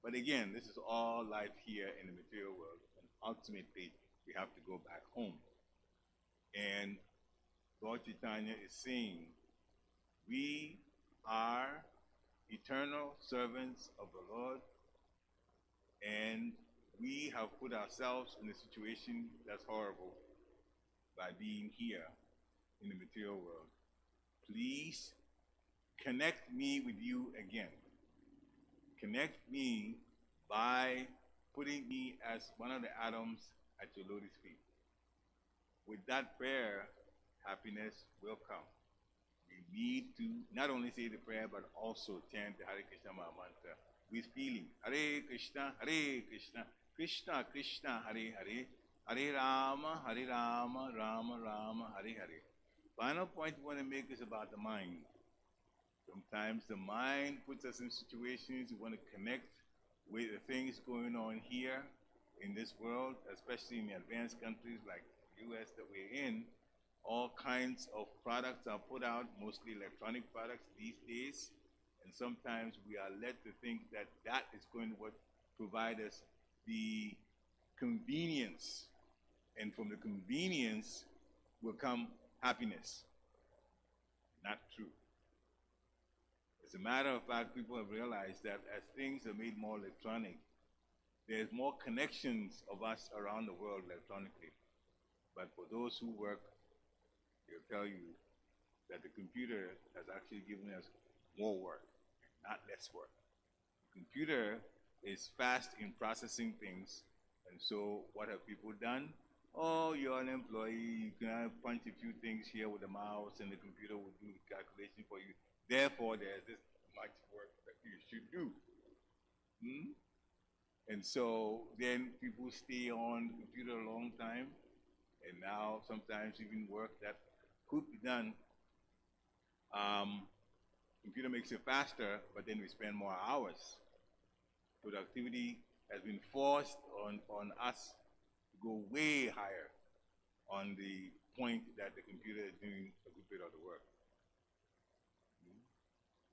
But again, this is all life here in the material world. And ultimately, we have to go back home. And Lord Chaitanya is saying, we are eternal servants of the Lord, and we have put ourselves in a situation that's horrible by being here in the material world. Please connect me with you again. Connect me by putting me as one of the atoms at your lotus feet. With that prayer, happiness will come. We need to not only say the prayer, but also chant the Hare Krishna Maha Mantra with feeling. Hare Krishna, Krishna Krishna, Hare Hare, Hare Rama, Rama Rama, Hare Hare. Final point we want to make is about the mind. Sometimes the mind puts us in situations we want to connect with the things going on here in this world, especially in the advanced countries like the US that we're in. All kinds of products are put out, mostly electronic products these days, and sometimes we are led to think that that is going to provide us the convenience, and from the convenience will come happiness. Not true. As a matter of fact, people have realized that as things are made more electronic, there's more connections of us around the world electronically. But for those who work, they'll tell you that the computer has actually given us more work, not less work. The computer is fast in processing things, and so what have people done? Oh, you're an employee, you can punch a few things here with a mouse and the computer will do the calculation for you. Therefore, there's this much work that you should do. And so then people stay on the computer a long time, and now sometimes even work that could be done. Computer makes it faster, but then we spend more hours. Productivity has been forced on us to go way higher. on the point that the computer is doing a good bit of the work.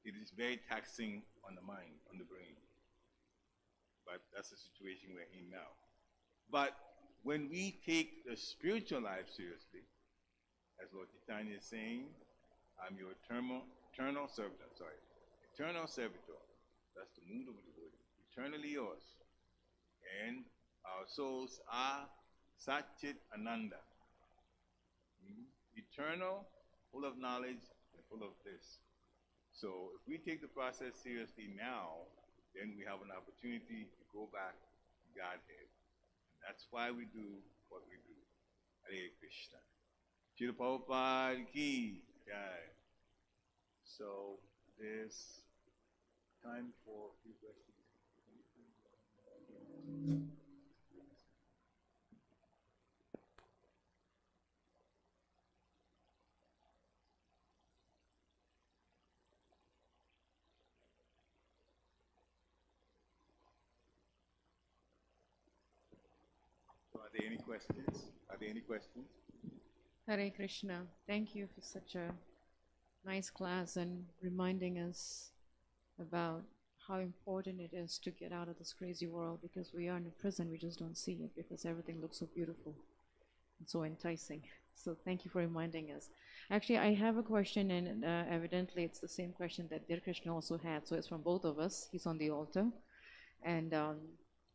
It is very taxing on the mind, on the brain. But that's the situation we're in now. But when we take the spiritual life seriously, as Lord Chaitanya is saying, I'm your eternal servitor. Eternal servitor. That's the mood of the devotee. Eternally yours. And our souls are Satchit Ananda. Eternal, full of knowledge, and full of bliss. So if we take the process seriously now, then we have an opportunity to go back to Godhead. And that's why we do what we do. Hare Krishna. Srila Prabhupada ki jai. So there's time for a few questions. So are there any questions? Hare Krishna. Thank you for such a nice class and reminding us about how important it is to get out of this crazy world, because we are in a prison, we just don't see it because everything looks so beautiful and so enticing. So thank you for reminding us. Actually, I have a question, and evidently it's the same question that Dear Krishna also had, so it's from both of us. He's on the altar. And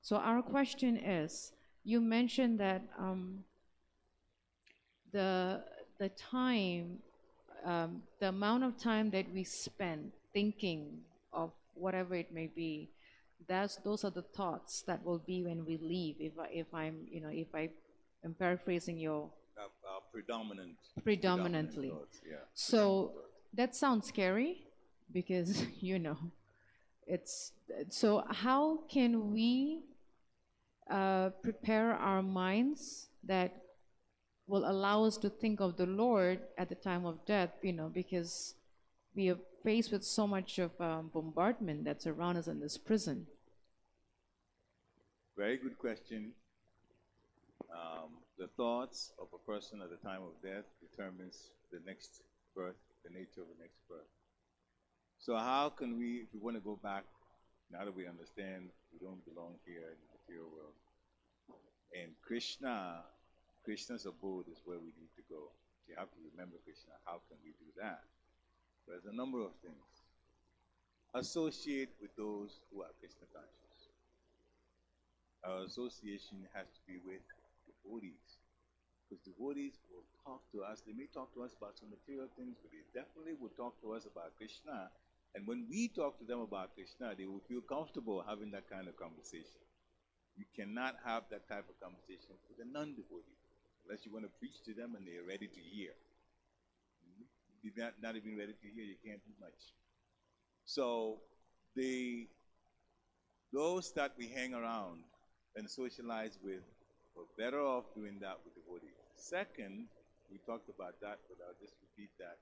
so our question is, you mentioned that the time, the amount of time that we spend thinking of whatever it may be, those are the thoughts that will be when we leave. If I am paraphrasing your predominantly Thoughts, yeah. So that sounds scary, because it's so. How can we prepare our minds that will allow us to think of the Lord at the time of death, because we are faced with so much of bombardment that's around us in this prison? Very good question. The thoughts of a person at the time of death determines the next birth, the nature of the next birth. So how can we, if we want to go back, now that we understand we don't belong here in the material world, and Krishna's abode is where we need to go. You have to remember Krishna. How can we do that? There's a number of things. Associate with those who are Krishna conscious. Our association has to be with devotees. Because devotees will talk to us. They may talk to us about some material things, but they definitely will talk to us about Krishna. And when we talk to them about Krishna, they will feel comfortable having that kind of conversation. You cannot have that type of conversation with a non-devotee, unless you want to preach to them and they're ready to hear. If they're not even ready to hear, you can't do much. So those that we hang around and socialize with, we're better off doing that with devotees. Second, we talked about that, but I'll just repeat that.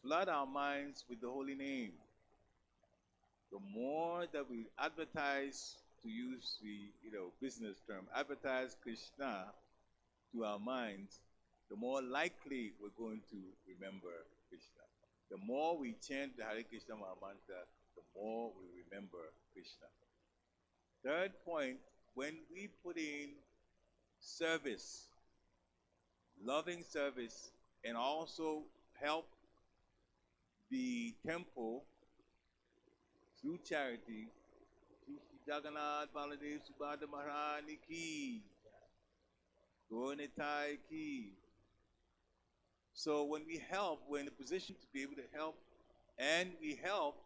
Flood our minds with the holy name. The more that we advertise, to use the business term, advertise Krishna to our minds, the more likely we're going to remember Krishna. The more we chant the Hare Krishna Mahamantra, the more we remember Krishna. Third point, when we put in service, loving service, and also help the temple through charity, through Jagannath Baladev Subhadra Maharani ki, Gornitai ki. So when we help, we're in a position to be able to help, and we help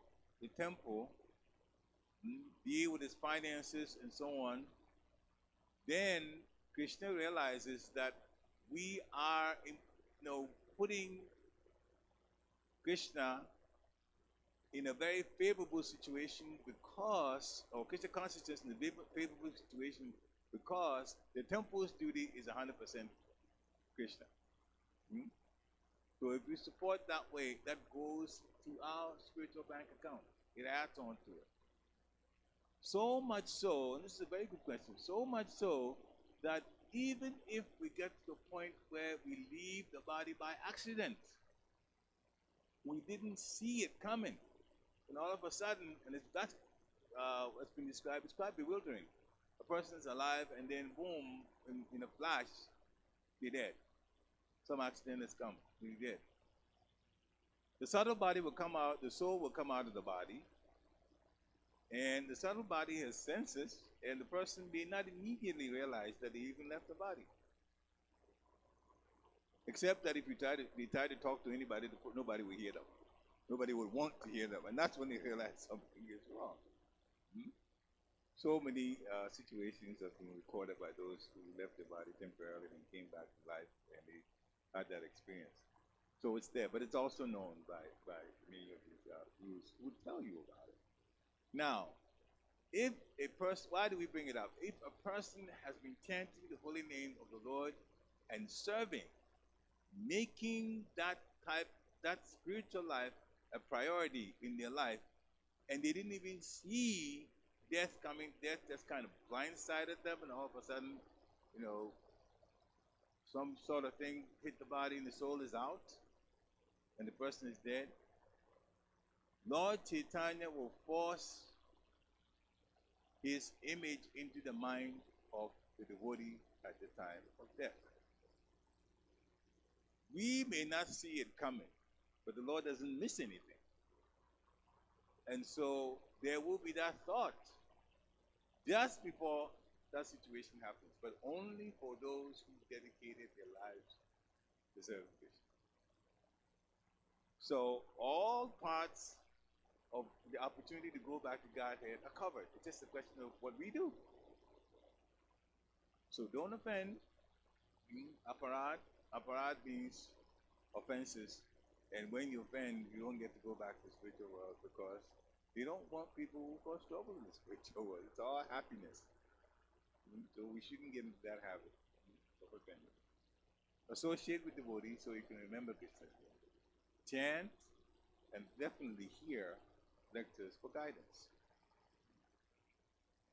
the temple deal with its finances and so on, then Krishna realizes that we are putting Krishna in a very favorable situation because, or Krishna consciousness in a very favorable situation because the temple's duty is 100% Krishna. So if we support that way, that goes to our spiritual bank account. It adds on to it. So much so, and this is a very good question, so much so that even if we get to the point where we leave the body by accident, we didn't see it coming, and all of a sudden, and that's what's been described, it's quite bewildering. A person is alive, and then boom, in a flash, they're dead. Some accident has come, they're dead. The subtle body will come out, the soul will come out of the body, and the subtle body has senses, and the person may not immediately realize that they even left the body. Except that if they try to talk to anybody, nobody will hear them. Nobody would want to hear them, and that's when they realize something is wrong. So many situations have been recorded by those who left the body temporarily and came back to life, and they had that experience. So it's there, but it's also known by many of these gurus who would tell you about it. Now, if a person, why do we bring it up? If a person has been chanting the holy name of the Lord and serving, making that spiritual life a priority in their life, and they didn't even see death coming, death just kind of blindsided them, and all of a sudden, some sort of thing hit the body and the soul is out, and the person is dead, Lord Chaitanya will force his image into the mind of the devotee at the time of death. We may not see it coming, but the Lord doesn't miss anything. And so there will be that thought just before that situation happens, but only for those who dedicated their lives to serving Krishna. So all parts of the opportunity to go back to Godhead are covered. It's just a question of what we do. So don't offend. Aparad means offenses. And when you offend, you don't get to go back to the spiritual world, because they don't want people who cause trouble in the spiritual world. It's all happiness. So we shouldn't get into that habit of offending. Associate with devotees so you can remember Krishna. Chant, and definitely hear lectures for guidance.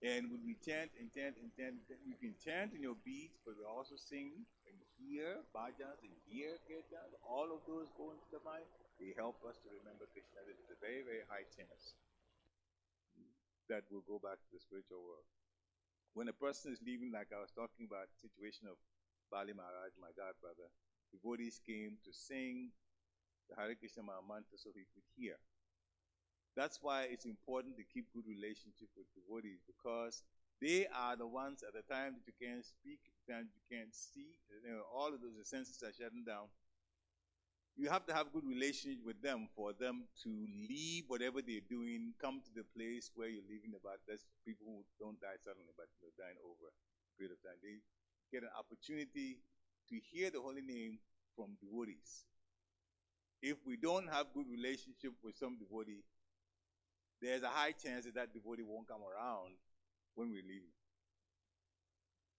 And when we chant and chant and chant, you can chant in your beats, but we also sing and hear bhajans and hear kirtans. All of those go into the mind. They help us to remember Krishna. There is a very, very high chance that we'll go back to the spiritual world. When a person is leaving, like I was talking about, the situation of Bali Maharaj, my god brother, devotees came to sing the Hare Krishna mantra so he could hear. That's why it's important to keep good relationship with devotees, because they are the ones at the time that you can't speak, time you can't see, all of those senses are shutting down. You have to have good relationship with them for them to leave whatever they're doing, come to the place where you're leaving the body. That's people who don't die suddenly, but they're dying over a period of time. They get an opportunity to hear the holy name from devotees. If we don't have good relationship with some devotee, there's a high chance that devotee won't come around when we're leaving.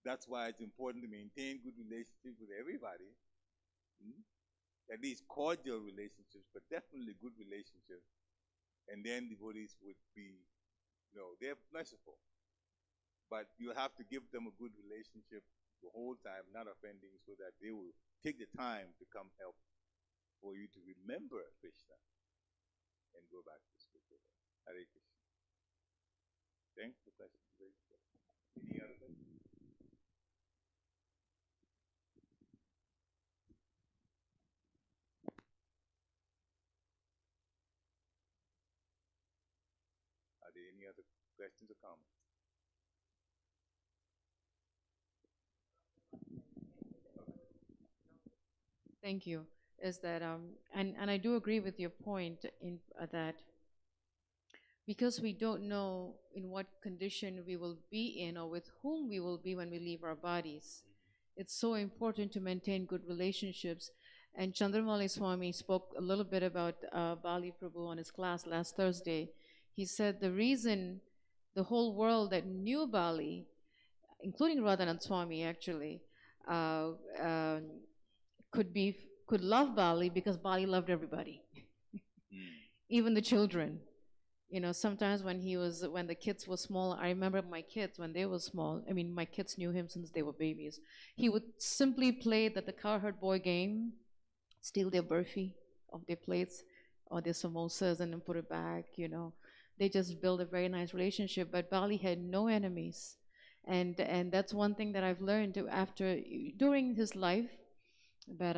That's why it's important to maintain good relationships with everybody. At least cordial relationships, but definitely good relationships. And then devotees would be, they're merciful. But you have to give them a good relationship the whole time, not offending, so that they will take the time to come help for you to remember Krishna and go back to the spiritual world. Hare Krishna. Thanks for the question. Any other questions? Are there any other questions or comments? Thank you. Is that and I do agree with your point in that because we don't know in what condition we will be in or with whom we will be when we leave our bodies. It's so important to maintain good relationships. And Chandramali Swami spoke a little bit about Bali Prabhu on his class last Thursday. He said the reason the whole world that knew Bali, including Radhanand Swami actually, could love Bali because Bali loved everybody, even the children. You know, sometimes when the kids were small, I remember my kids when they were small. I mean, my kids knew him since they were babies. He would simply play the cowherd boy game, steal their burfi off their plates or their samosas and then put it back, you know. They just built a very nice relationship. But Bali had no enemies. And that's one thing that I've learned during his life. But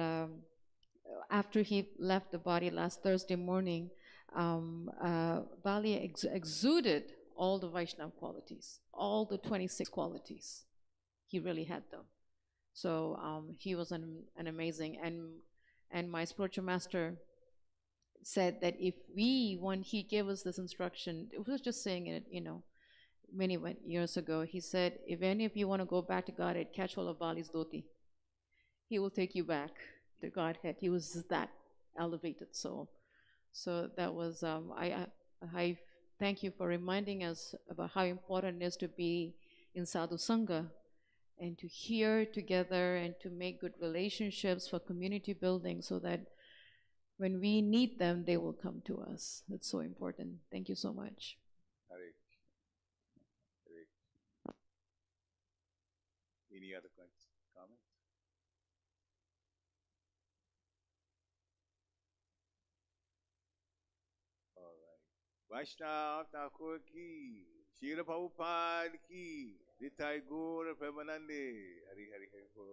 after he left the body last Thursday morning, Bali exuded all the Vaishnava qualities, all the 26 qualities. He really had them. So he was an amazing, and my spiritual master said that he gave us this instruction. It was just saying it, you know, many years ago. He said, if any of you want to go back to Godhead, catch hold of Bali's dhoti. He will take you back to Godhead. He was that elevated soul. So that was, I thank you for reminding us about how important it is to be in Sadhu Sangha and to hear together and to make good relationships for community building so that when we need them, they will come to us. That's so important. Thank you so much. Hare. Hare. Any other comments? All right. Vaishnav Thakur ki, Srila Prabhupada ki, Nitai Gaura Premanande, Hari Hari Hari Ho.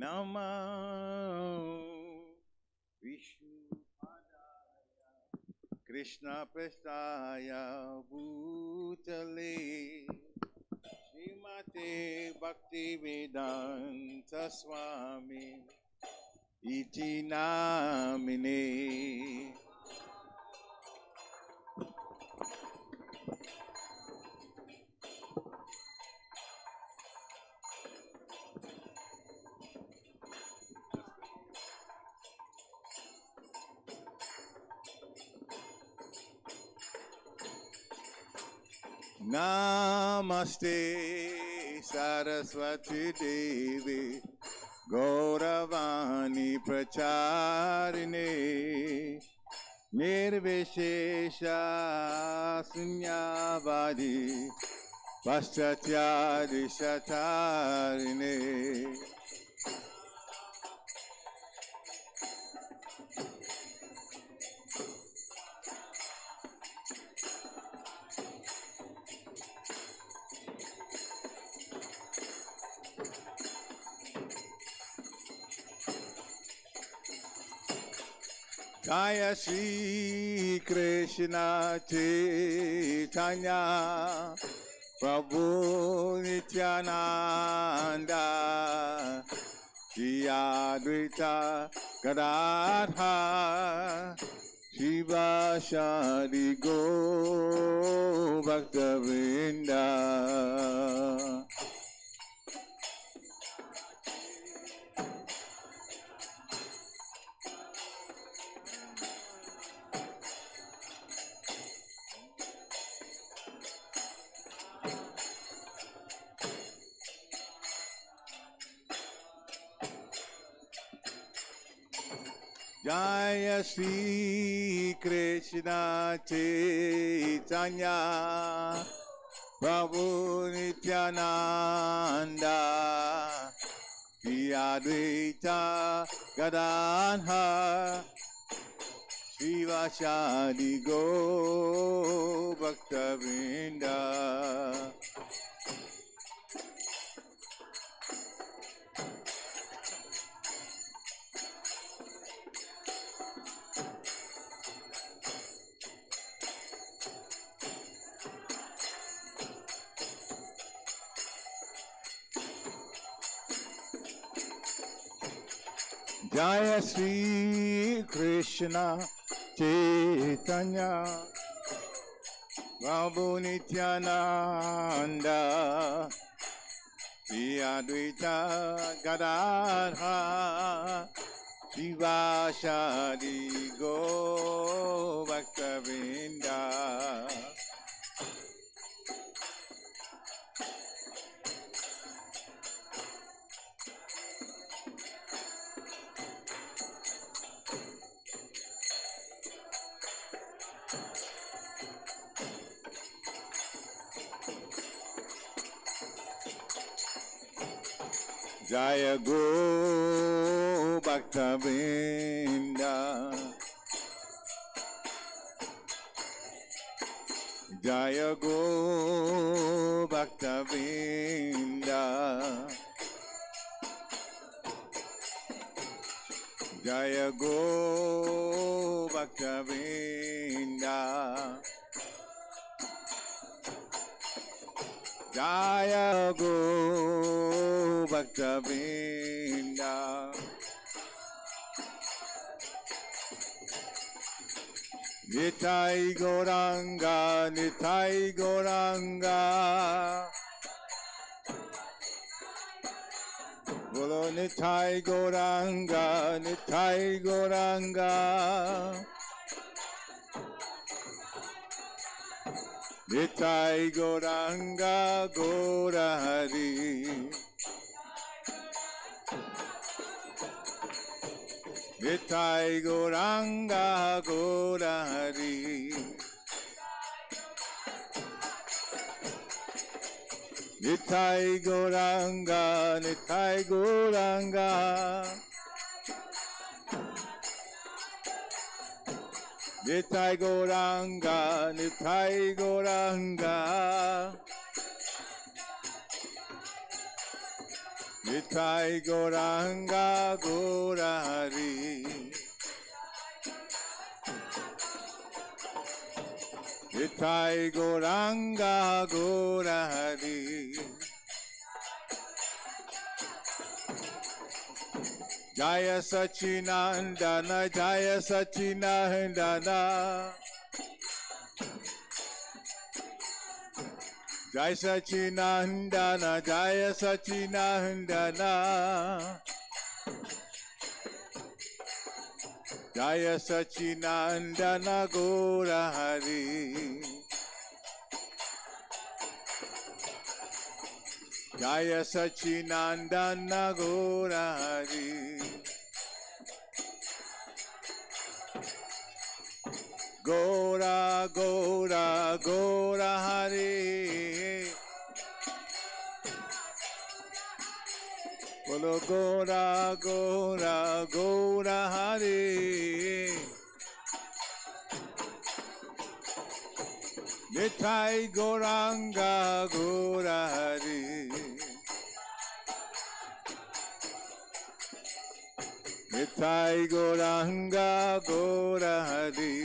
Namo Vishnu Padaya Krishna Prestaya Bhutale Srimate Bhakti Vedanta Swami Iti Namine. Namaste Saraswati Devi Gauravani Pracharine Nirvishesha Sunyavadi Paschatya Shatarine. Jaya Shri Krishna Chaitanya Prabhu Nityananda Shri Advaita Gadadhar Shiva Shadi Go Bhakta Vrinda. Jaya Shri Krishna Chaitanya Prabhu Nityananda Shri Advaita Gadadhar Shivashadi Go Bhaktavinda. Jaya Sri Krishna Chaitanya Prabhu Nityananda Shri Advaita Gadadhar Shivashadi Go Bhaktavinda. Jaya Go Bhaktavinda. Jaya Go Bhaktavinda. Jaya Go Bhaktavinda. Jaya Go Bhaktavinda. Nitai Gauranga, Nitai Gauranga. Bolo Nitai Gauranga, Nitai Gauranga. Nitai Gauranga Gaurahari. Nitai Gauranga Gaurahari. Nitai Gauranga, Nitai Gauranga. Nitai Gauranga, Nitai Gauranga. Nitai Gauranga Gaurahari. Nitai Gauranga Gaurahari. Jaya Sachinandana, Jaya Sachinandana. Jaya Sachinandana, Jaya Sachinandana. Jaya Sachinandana Gaurahari. Jaya Sachinandana Gaurahari. Gaura, Gaura, Gaurahari. Bolo Gaura, Gaura, Gaurahari. Nitai Gauranga Gaurahari. Nitai Gauranga Gaurahari.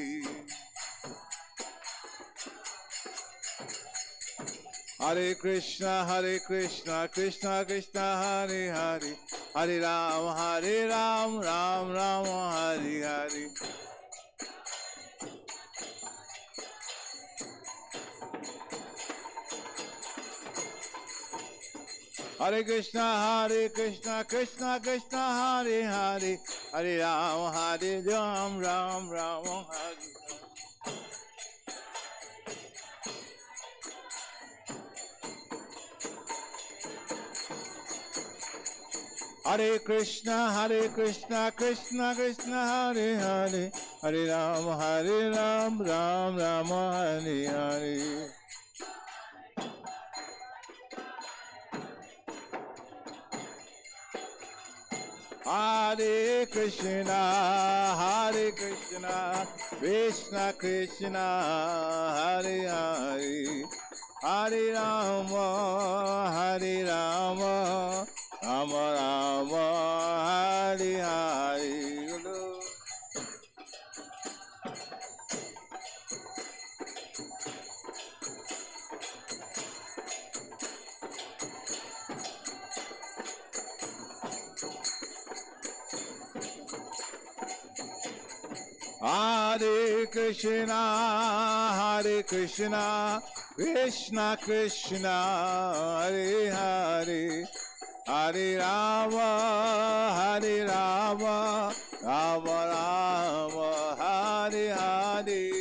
Hare Krishna, Krishna Krishna, Hare Hare. Hare Ram, Ram Ram, Hare Hare. Hare Krishna, Krishna Krishna, Hare Hare. Hare Ram, Ram Ram, Hare. Hare Krishna, Krishna Krishna, Hare Hare. Hare Ram, Ram Ram, Hare Hare. Hare Krishna, Hare Krishna, Krishna Krishna, Hare Hare, Hare Rama, Hare Rama, Rama Rama, Hare Hare. Hare Krishna, Hare Krishna, Krishna Krishna, Hare Hare, Hare Rama, Hare Rama, Rama Rama, Hare Hare.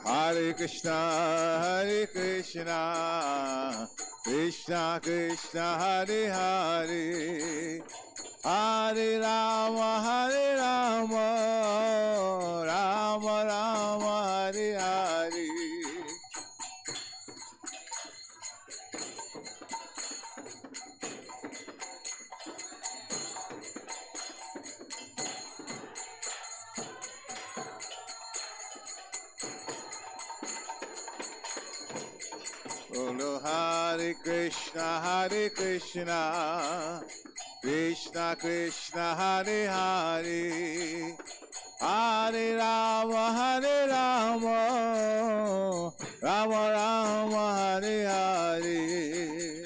Hare Krishna, Hare Krishna, Krishna Krishna, Hare Hare, Hare Rama, Hare Rama, Rama Rama, Hare Hare. Bolo Hare Krishna, Hare Krishna, Krishna Krishna, Hare Hare, Hare Rama, Hare Rama, Rama Rama, Hare Hare.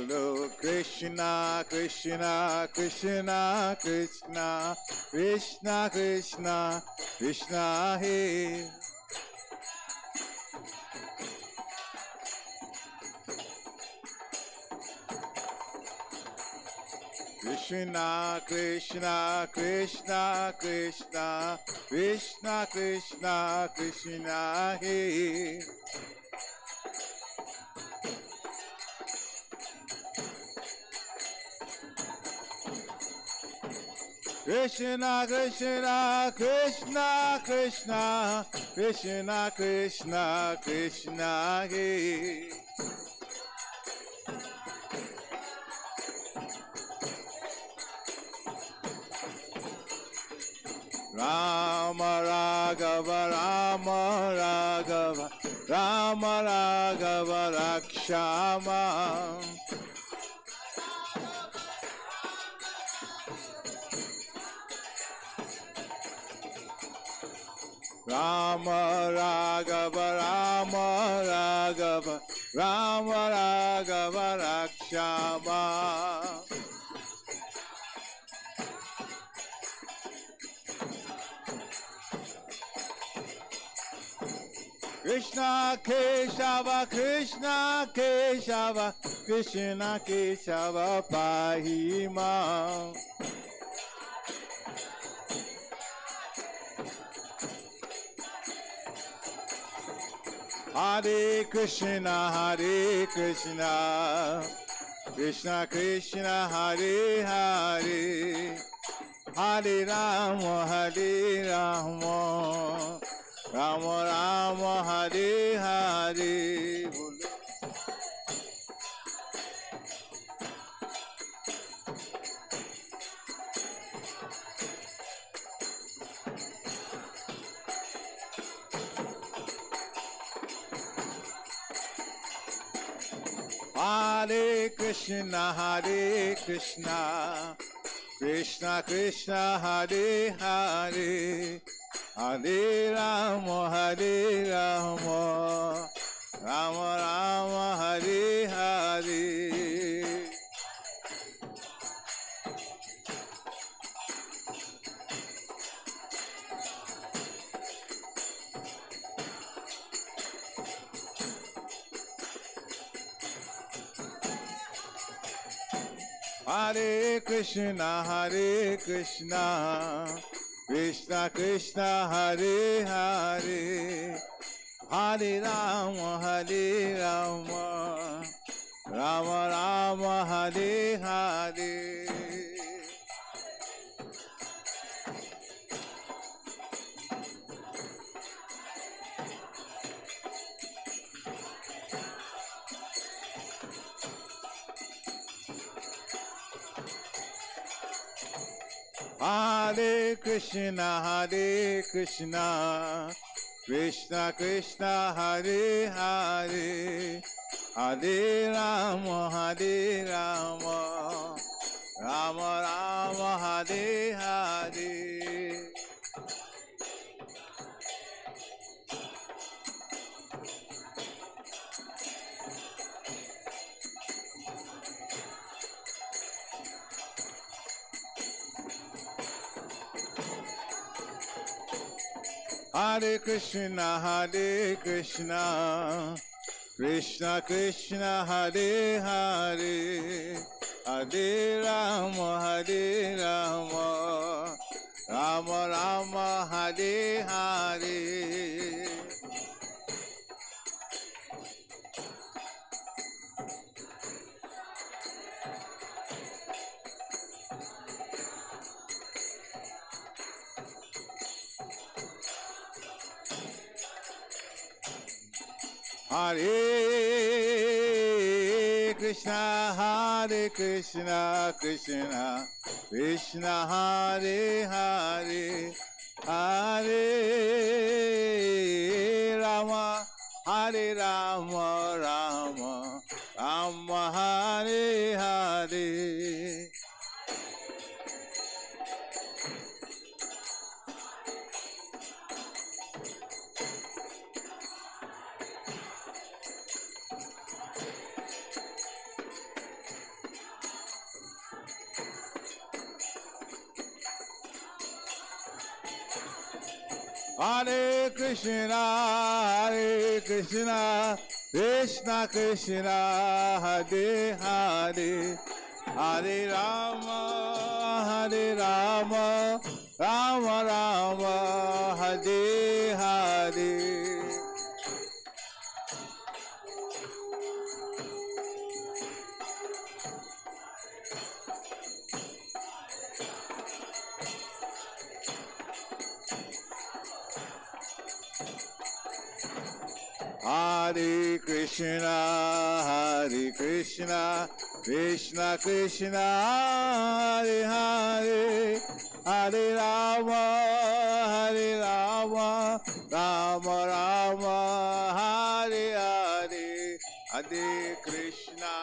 Lord Krishna, Krishna, Krishna, Krishna, Krishna, Krishna, Krishna, Hare. Krishna, Krishna, Krishna, Krishna, Krishna, Krishna, Krishna, Hare. Krishna, Krishna, Krishna, Krishna, Krishna, Krishna, Krishna, Hare. Rama Raghava, Rama Raghava, Rama Raghava, Rakshama. Rama Raghava, Rama Raghava, Rama Raghava, Rakshama. Krishna Keshava, Krishna Keshava, Krishna Keshava, Pahima. Hare Krishna, Hare Krishna, Krishna Krishna, Hare Hare, Hare Rama, Hare Rama, Rama Rama, Hare Hare. Hare Krishna, Hare Krishna, Krishna Krishna, Hare Hare, Hare Rama, Hare Rama, Rama Rama, Hare Hare. Hare Krishna, Krishna Krishna, Hare Hare, Hare Rama, Rama Rama, Hare Hare. Hare Krishna, Krishna Krishna, Hare Hare, Hare Rama, Rama Rama, Hare Hare. Hare Krishna, Krishna Krishna, Hare Hare, Hare Rama, Rama Rama, Hare Hare. Hare Krishna, Krishna Krishna, Hare Hare, Hare Rama, Rama Rama, Hare Hare. Hare Krishna, Krishna Krishna, Hare Hare, Hare Rama, Rama Rama, Hare Hare. Hare Krishna, Krishna Krishna, Hare Hare, Hare Rama, Rama Rama, Hare Hare, Hare Krishna.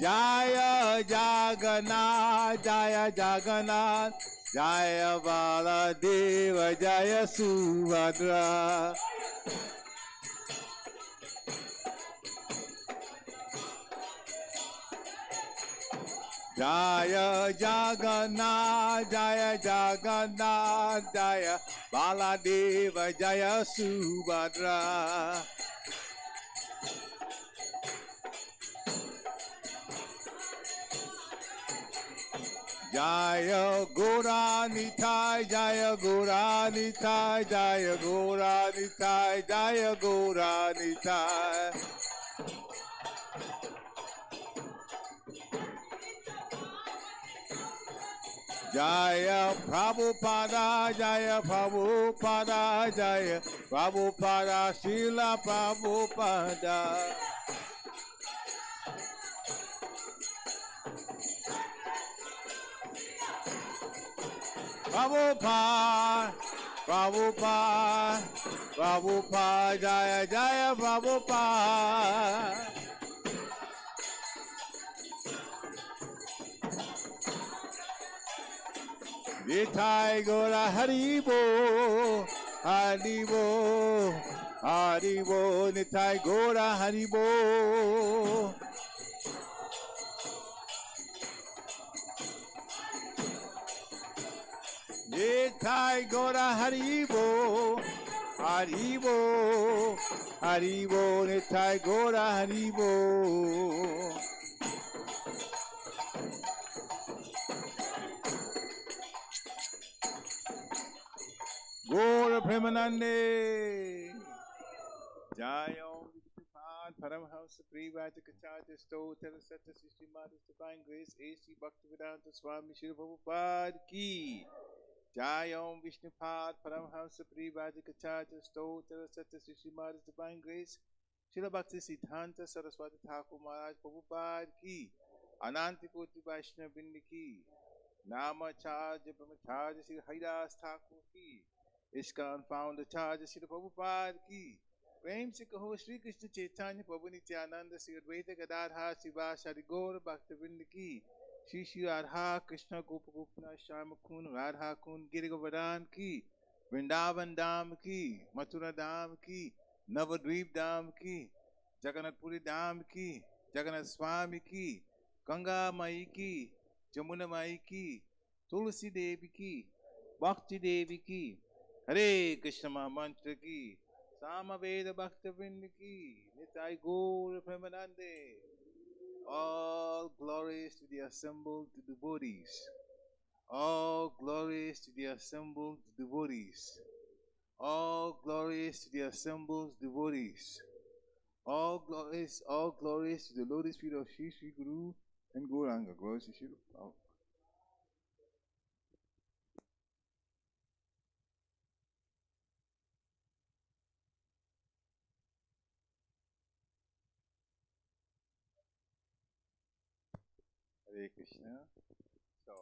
Jaya Jagannath, Jaya Jagannath, Jaya Baladeva, Jaya Subhadra. Jaya Jagannath, Jaya Jagannath, Jaya Baladeva, Jaya Subhadra. Jaya Gora Nitai, Jaya Gora Nitai, Jaya Gora Nitai, Jaya Gora Nitai. Jaya Prabhupada, Jaya Prabhupada, Jaya Prabhupada, Srila Prabhupada. Prabhupada, Prabhupada, Prabhupada, Jaya Jaya Prabhupada. Nitai Gora Haribo, Haribo, Haribo, Nitai Gora Haribo. Nitai Gora Haribo, Haribo, Haribo, Nitai Gora Haribo. Gora Premanande, Jayom Vishnupan, Paramhamsa Privajakachaja Stotra Satya Sishimada's Divine Grace, A.C. Bhaktivedanta Swami Shri Prabhupada Ki. Jayom Vishnupad Paramhamsa Privajakachaja Stotra Satya Sishimada's Divine Grace, Shri Bhakti Siddhanta Saraswati Thakur Maharaj Prabhupada Ki. Ananti Koti Vaishnava Bindi Ki. Nama Charja Brahmacharya Shri Haridas Thakur Ki. ISKCON founder Charja Shri Prabhupada Ki. Prem se kaho Shri Krishna Chaitanya Prabhu Nityananda Shri Advaita Gadadhar Sivas Hari Gaur Bhaktivinoda Ki. Shri Shri Radha Krishna Gopa Gopna Shyama Kun Radha Kun Giri Govardhan Ki. Vrindavan Dham Ki. Mathura Dham Ki. Navadvip Dham Ki. Jagannath Puri Dham Ki. Jagannath Swami Ki. Ganga Mai Ki. Jamuna Mai Ki. Tulsi Devi Ki. Bhakti Devi Ki. Hare Krishna Mahamantra Ki. Samaveda Bhaktivinoda Ki. Nitai Gaur Premanande. All glories to the assembled devotees. All glories to the assembled devotees. All glories to the assembled devotees. All glories to the lotus feet of Shri Shri Guru and Gauranga. Glories to Shri Guru. Hare Krishna. So,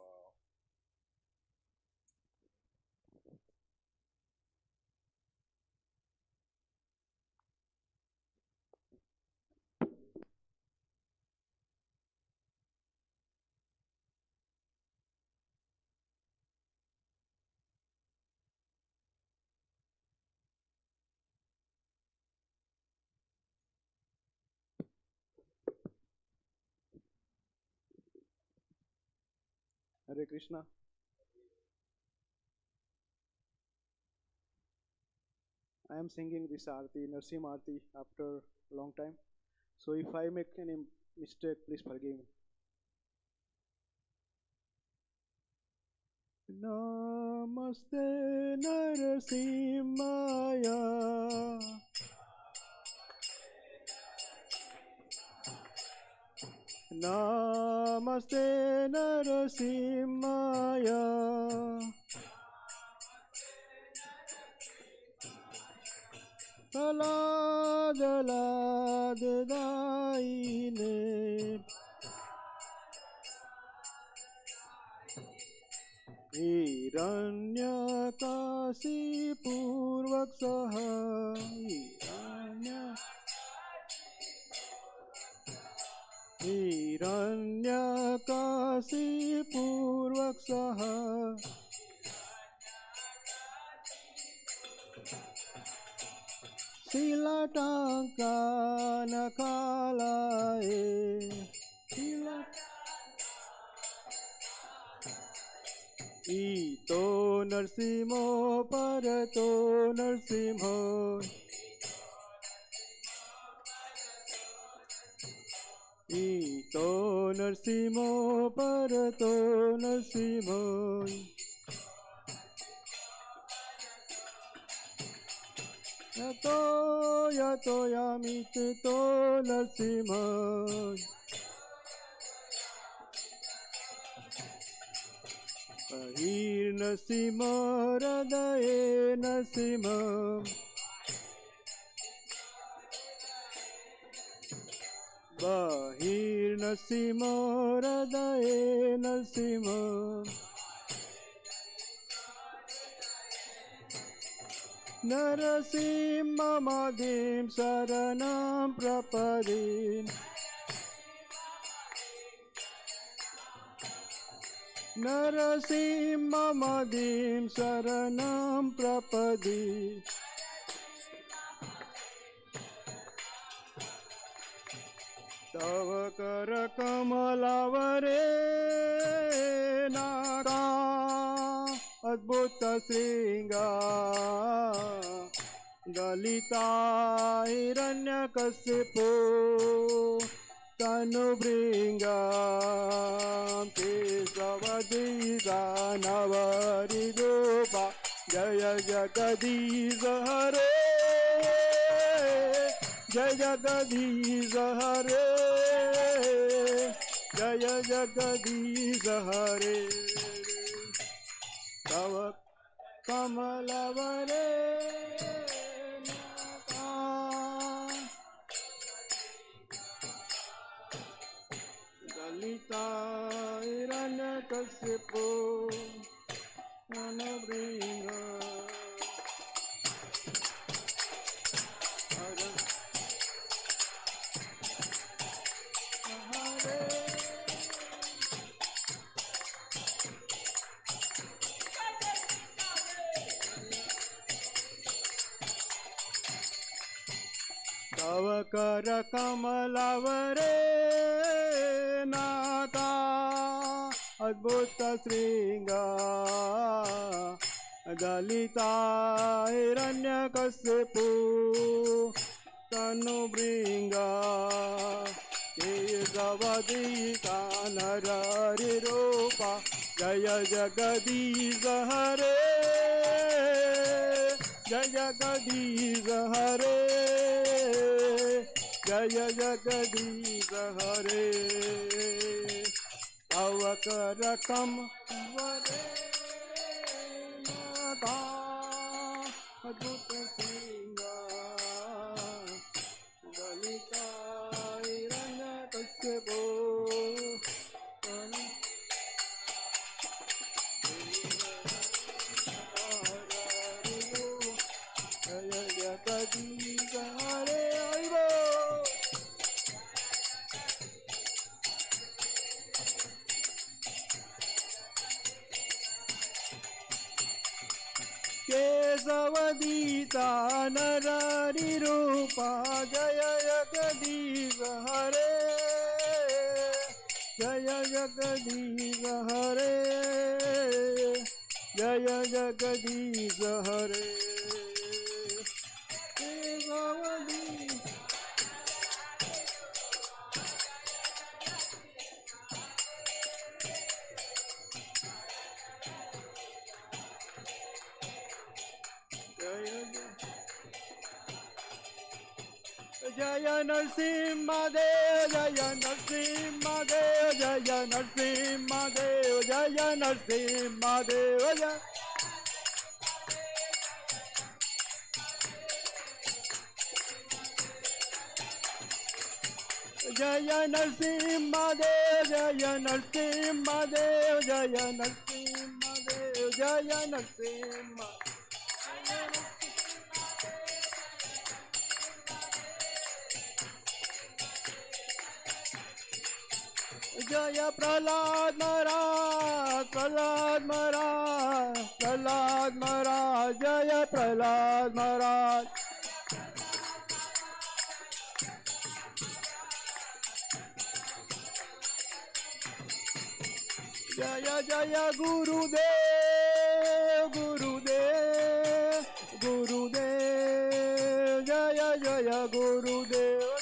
Hare Krishna. I am singing this Arti, Narsim Arti, after a long time. So if I make any mistake, please forgive me. Namaste Narasimhaya. Namaste Narasimhaya. Daine Hiranyakasi Purvak Saha Hiranyakasi Purvak Saha Sila Tanka Nakalae Sila Ito Narsimo Parato Narsimo Ito Narsimo Parato Narsimo Yato Yato Yamito Narsimo Bahir Narsimo Radhaye Narsimo Bahir Narsimo Radhaye Narsimo Narasimha Madhim Saranam Prapadin Narasimha Madhim Saranam Prapadin Tava Kara Kamalavare Naka अद्भुत श्रृंगा दलिता हिरण्यकशिपु तनुभृंगा केशवदीसा नवरिरूपा जय जगदीश हरे जय जगदीश हरे जय जगदीश हरे तव कमलवरे दलिता हिरण्यकशिपु तनुभृंगा तव कर कमलवरे नाथा अद्भुत श्रृंगा दलिता हिरण्यकशिपु तनुभृंगा केशवदीसा नररिरूपा जय जगदीश हरे जय जगदीश हरे जय जगदीश हरे तव कर कमलवरे नाथा अद्भुत श्रृंगा दलिता हिरण्यकशिपु जय जगदीश हरे केशवदीता नररिरूपा जय जगदीश हरे जय जगदीश हरे जय जगदीश हरे केशवदीता जय नरसिंहदेव जय नरसिंहदेव जय नरसिंहदेव जय नरसिंहदेव जय नरसिंहदेव जय नरसिंहदेव जय नरसिंहदेव जय नरसिंह जय प्रहलाद महाराज जय प्रहलाद महाराज जय जय गुरुदेव जय जय गुरुदेव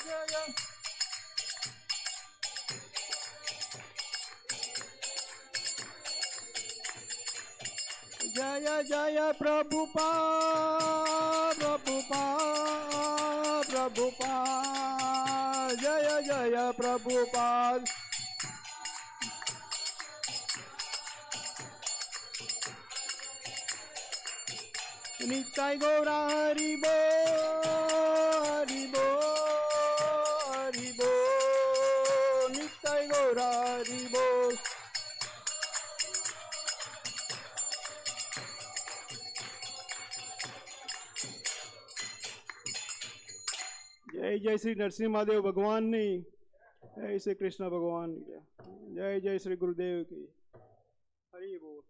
जय जय प्रभुपाद जय जय प्रभुपाद नित्य गौरा हरि बोल नित्य गौरा हरि बोल जय जय श्री नरसिंह महादेव भगवान ने जय श्री कृष्ण भगवान की जय जय श्री गुरुदेव की हरि बोल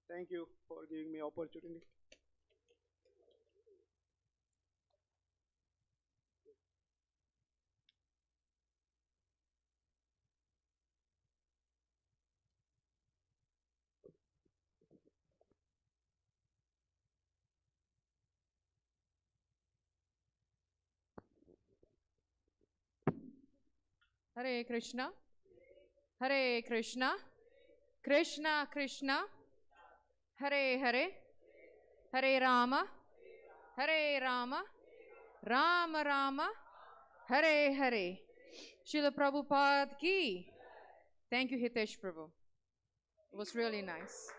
thank you for giving me opportunity Hare Krishna, Hare Krishna, Krishna Krishna, Hare Hare, Hare Rama, Hare Rama, Rama Rama, Hare Hare. Srila Prabhupada ki. Thank you, Hitesh Prabhu. It was really nice.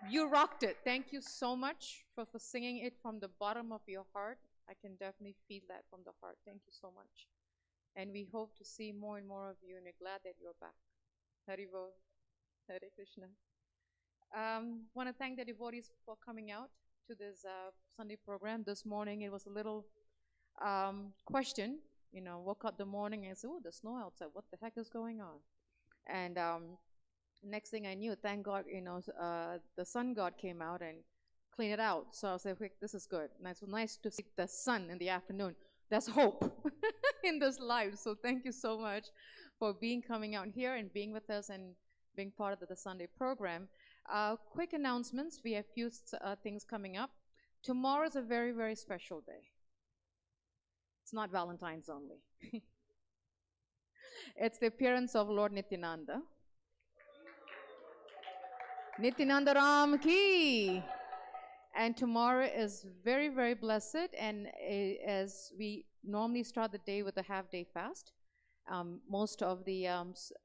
You rocked it. Thank you so much for singing it from the bottom of your heart. I can definitely feel that from the heart. Thank you so much. And we hope to see more and more of you, and we're glad that you're back. Haribo, Hare Krishna. Want to thank the devotees for coming out to this Sunday program. This morning it was a little question. Woke up the morning and said, "Oh, the snow outside. What the heck is going on?" And next thing I knew, thank God, the sun god came out and cleaned it out. So I was like, this is good. And it's nice to see the sun in the afternoon. That's hope in this life. So thank you so much for coming out here and being with us and being part of the Sunday program. Quick announcements. We have few things coming up. Tomorrow is a very, very special day. It's not Valentine's only. It's the appearance of Lord Nityananda. Nityananda Ram ki. And tomorrow is very, very blessed. And as we normally start the day with a half-day fast, most of the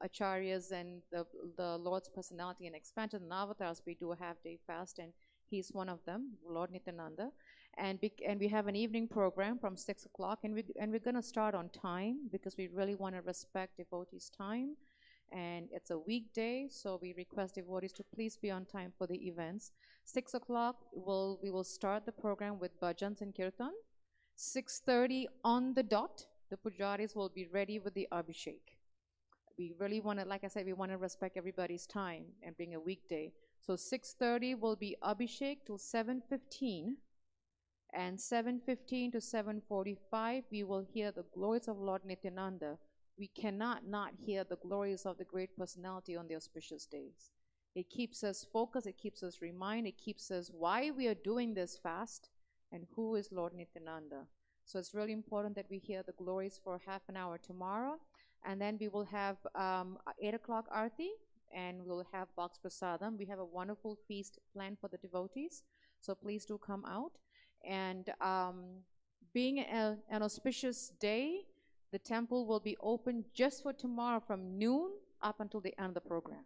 acharyas and the Lord's personality and expansion and avatars, we do a half-day fast, and he's one of them, Lord Nityananda. And we have an evening program from 6 o'clock, and we're going to start on time because we really want to respect devotees' time. And it's a weekday, so we request devotees to please be on time for the events. 6 o'clock, we will start the program with bhajans and kirtan. 6:30 on the dot, the pujaris will be ready with the abhishek. We really want to, like I said, we want to respect everybody's time and bring a weekday. So 6:30 will be abhishek till 7:15. And 7:15 to 7:45, we will hear the glories of Lord Nityananda. We cannot not hear the glories of the great personality on the auspicious days. It keeps us focused, it keeps us reminded, it keeps us why we are doing this fast and who is Lord Nityananda. So it's really important that we hear the glories for half an hour tomorrow. And then we will have 8 o'clock arti, and we'll have box prasadam. We have a wonderful feast planned for the devotees. So please do come out. And being an auspicious day, the temple will be open just for tomorrow from noon up until the end of the program.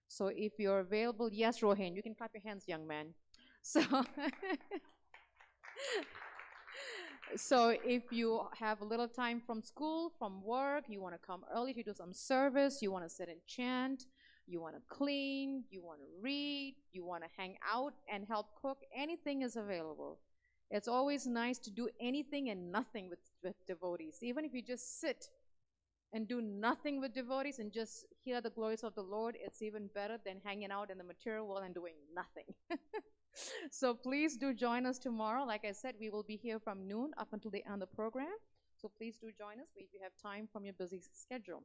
So if you're available, yes, Rohin, you can clap your hands, young man. So if you have a little time from school, from work, you want to come early to do some service, you want to sit and chant, you want to clean, you want to read, you want to hang out and help cook, anything is available. It's always nice to do anything and nothing with devotees. Even if you just sit and do nothing with devotees and just hear the glories of the Lord, it's even better than hanging out in the material world and doing nothing. So please do join us tomorrow. Like I said, we will be here from noon up until the end of the program. So please do join us if you have time from your busy schedule.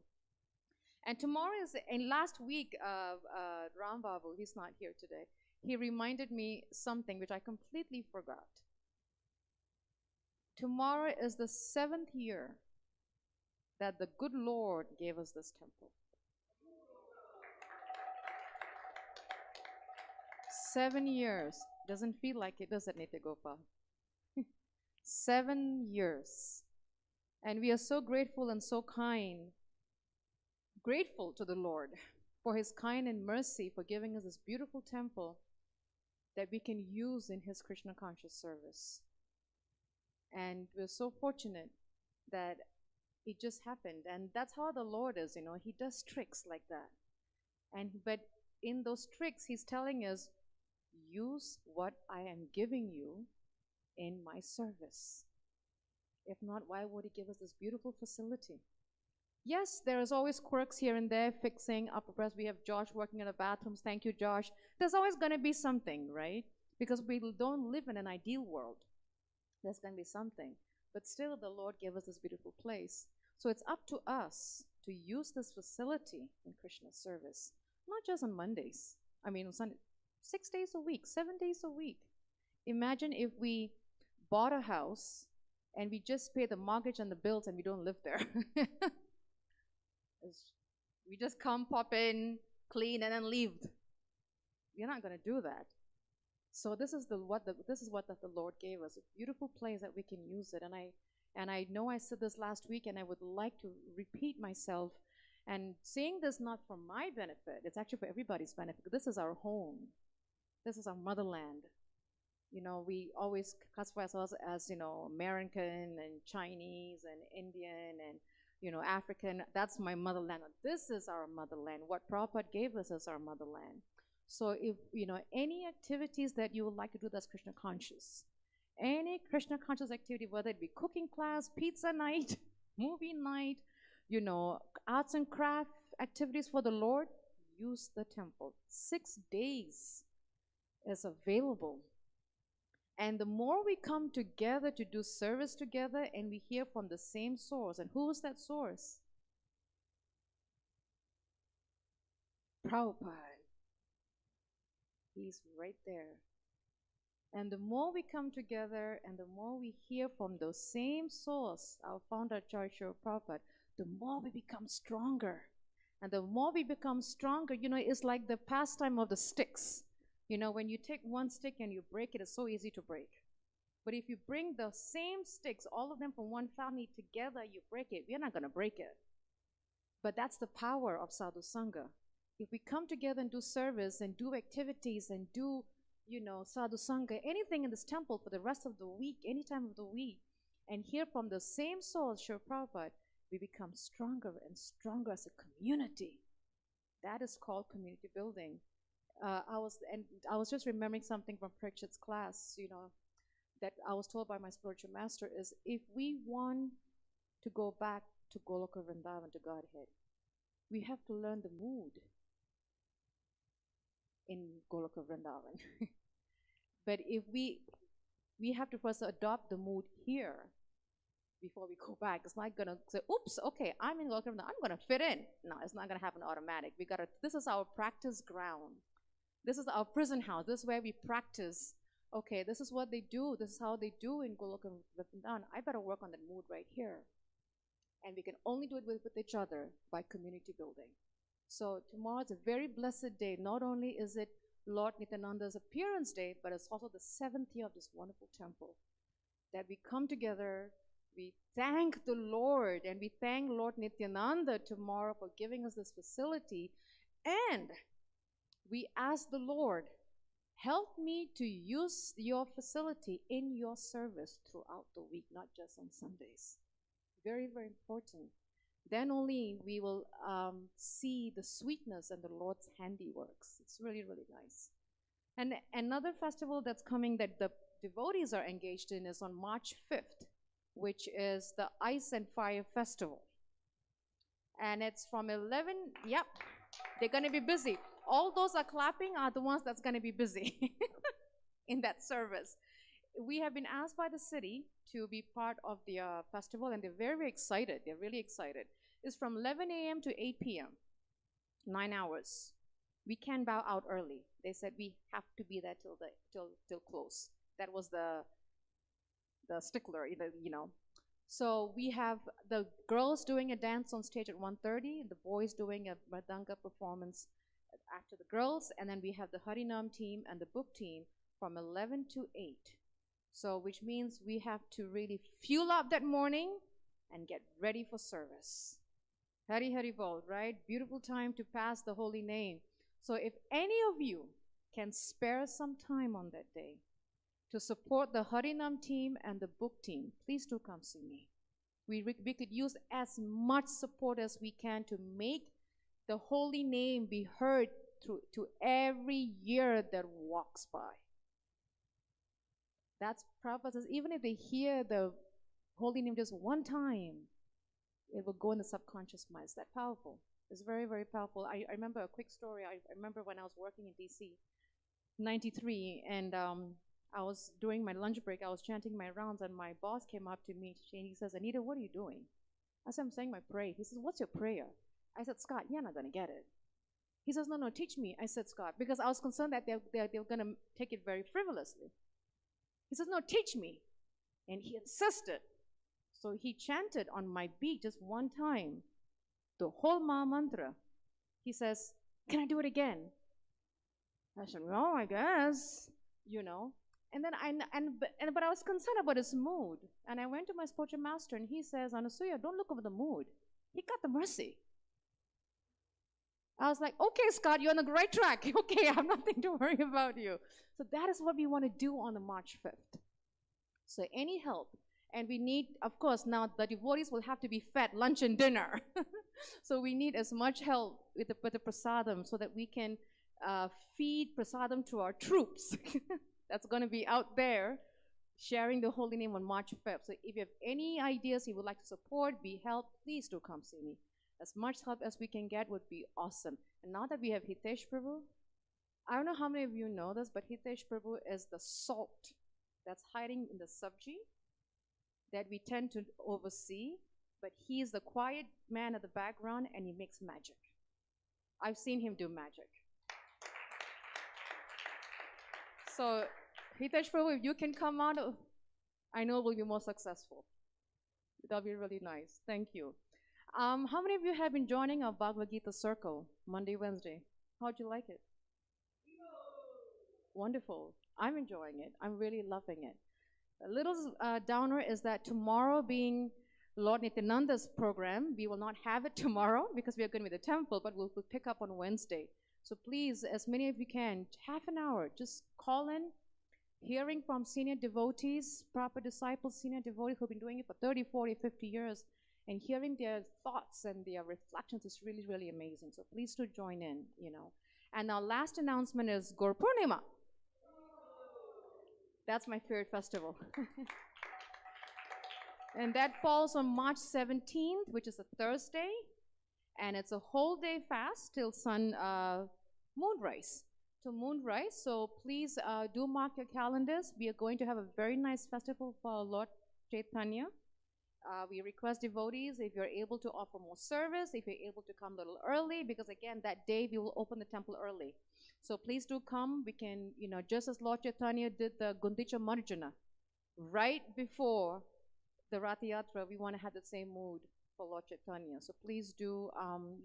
And tomorrow is, and last week, Ram Babu, he's not here today, he reminded me something which I completely forgot. Tomorrow is the 7th year that the good Lord gave us this temple. 7 years. Doesn't feel like it, does it, Nitya Gopal? 7 years. And we are so grateful and so grateful to the Lord for his kind and mercy for giving us this beautiful temple that we can use in his Krishna conscious service. And we're so fortunate that it just happened. And that's how the Lord is, he does tricks like that. But in those tricks, he's telling us, use what I am giving you in my service. If not, why would he give us this beautiful facility? Yes, there is always quirks here and there, fixing, upper press. We have Josh working in the bathrooms. Thank you, Josh. There's always going to be something, right? Because we don't live in an ideal world. There's going to be something. But still, the Lord gave us this beautiful place. So it's up to us to use this facility in Krishna's service. Not just on Mondays. On Sunday. 6 days a week, 7 days a week. Imagine if we bought a house and we just pay the mortgage and the bills and we don't live there. We just come, pop in, clean, and then leave. We're not going to do that. So this is what the Lord gave us, a beautiful place that we can use it. And I know I said this last week, and I would like to repeat myself and saying this not for my benefit. It's actually for everybody's benefit. This is our home. This is our motherland. You know, we always classify ourselves as, you know, American and Chinese and Indian and, you know, African. That's my motherland. This is our motherland. What Prabhupada gave us is our motherland. So if, you know, any activities that you would like to do that's Krishna conscious, any Krishna conscious activity, whether it be cooking class, pizza night, movie night, you know, arts and craft activities for the Lord, use the temple. 6 days is available. And the more we come together to do service together and we hear from the same source, and who is that source? Prabhupada. He's right there. And the more we come together and the more we hear from the same source, our founder, Acharya Prabhupada, the more we become stronger. And the more we become stronger, you know, it's like the pastime of the sticks. You know, when you take one stick and you break it, it's so easy to break. But if you bring the same sticks, all of them from one family together, you break it, we're not going to break it. But that's the power of Sadhu Sangha. If we come together and do service and do activities and do, you know, Sadhu Sangha, anything in this temple for the rest of the week, any time of the week, and hear from the same source, Srila Prabhupada, we become stronger and stronger as a community. That is called community building. I was just remembering something from Prakshit's class, you know, that I was told by my spiritual master is, if we want to go back to Goloka Vrindavan, to Godhead, we have to learn the mood in Goloka Vrindavan. But if we have to first adopt the mood here before we go back. It's not gonna say, oops, okay, I'm in Goloka Vrindavan, I'm gonna fit in. No, it's not gonna happen automatic. This is our practice ground. This is our prison house. This is where we practice. Okay, this is what they do. This is how they do in Goloka Vrindavan. I better work on that mood right here. And we can only do it with each other by community building. So tomorrow is a very blessed day. Not only is it Lord Nityananda's appearance day, but it's also the 7th year of this wonderful temple. That we come together, we thank the Lord, and we thank Lord Nityananda tomorrow for giving us this facility. And we ask the Lord, help me to use your facility in your service throughout the week, not just on Sundays. Very, very important. Then only we will see the sweetness and the Lord's handiworks. It's really, really nice. And another festival that's coming that the devotees are engaged in is on March 5th, which is the Ice and Fire Festival. And it's from 11, yep, they're going to be busy. All those are clapping are the ones that's going to be busy in that service. We have been asked by the city to be part of the festival, and they're very excited. They're really excited. It's from 11 a.m. to 8 p.m., 9 hours. We can bow out early. They said we have to be there till close. That was the stickler, you know. So we have the girls doing a dance on stage at 1:30, the boys doing a Mridanga performance after the girls, and then we have the Harinam team and the book team from 11 to 8. So which means we have to really fuel up that morning and get ready for service. Hari Hari Bol, right? Beautiful time to pass the holy name. So if any of you can spare some time on that day to support the Harinam team and the book team, please do come see me. We could use as much support as we can to make the holy name be heard to every year that walks by. That's Prabhupada says, even if they hear the holy name just one time, it will go in the subconscious mind. It's that powerful. It's very, very powerful. I remember a quick story. I remember when I was working in DC, 93, and I was doing my lunch break. I was chanting my rounds, and my boss came up to me, and he says, Anita, what are you doing? I said, I'm saying my prayer. He says, what's your prayer? I said, Scott, you're not going to get it. He says, no, teach me. I said, Scott, because I was concerned that they're going to take it very frivolously. He says, no, teach me. And he insisted. So he chanted on my beat just one time, the whole Maha Mantra. He says, "Can I do it again?" I said, "Well, I guess, you know." And then but I was concerned about his mood. And I went to my spiritual master and he says, "Anasuya, don't look over the mood. He got the mercy." I was like, "Okay, Scott, you're on the right track." Okay, I have nothing to worry about you. So that is what we want to do on the March 5th. So any help. And we need, of course, now the devotees will have to be fed lunch and dinner. So we need as much help with the prasadam so that we can feed prasadam to our troops. That's going to be out there sharing the holy name on March 5th. So if you have any ideas you would like to support, be helped, please do come see me. As much help as we can get would be awesome. And now that we have Hitesh Prabhu, I don't know how many of you know this, but Hitesh Prabhu is the salt that's hiding in the sabji that we tend to oversee, but he is the quiet man at the background and he makes magic. I've seen him do magic. So, Hitesh Prabhu, if you can come out, I know we'll be more successful. That'll be really nice. Thank you. How many of you have been joining our Bhagavad Gita circle Monday, Wednesday? How'd you like it? Wonderful. I'm enjoying it. I'm really loving it. A little downer is that tomorrow, being Lord Nityananda's program, we will not have it tomorrow because we are going to be at the temple, but we'll pick up on Wednesday. So please, as many of you can, half an hour, just call in, hearing from senior devotees, proper disciples, senior devotees who've been doing it for 30, 40, 50 years, and hearing their thoughts and their reflections is really, really amazing. So please do join in, you know. And our last announcement is Gaur Purnima. That's my favorite festival. And that falls on March 17th, which is a Thursday. And it's a whole day fast till moonrise. Till moonrise. So please do mark your calendars. We are going to have a very nice festival for Lord Chaitanya. We request devotees, if you're able to offer more service, if you're able to come a little early, because again, that day we will open the temple early. So please do come. We can, you know, just as Lord Chaitanya did the Gundicha Marjana, right before the Rath Yatra, we want to have the same mood for Lord Chaitanya. So please do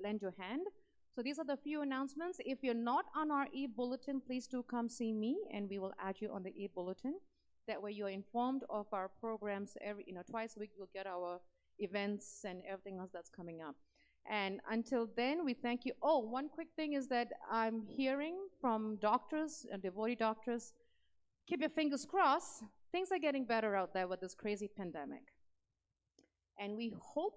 lend your hand. So these are the few announcements. If you're not on our e-bulletin, please do come see me and we will add you on the e-bulletin. That way you're informed of our programs twice a week. You'll get our events and everything else that's coming up. And until then, we thank you. Oh, one quick thing is that I'm hearing from doctors and devotee doctors, keep your fingers crossed. Things are getting better out there with this crazy pandemic. And we hope,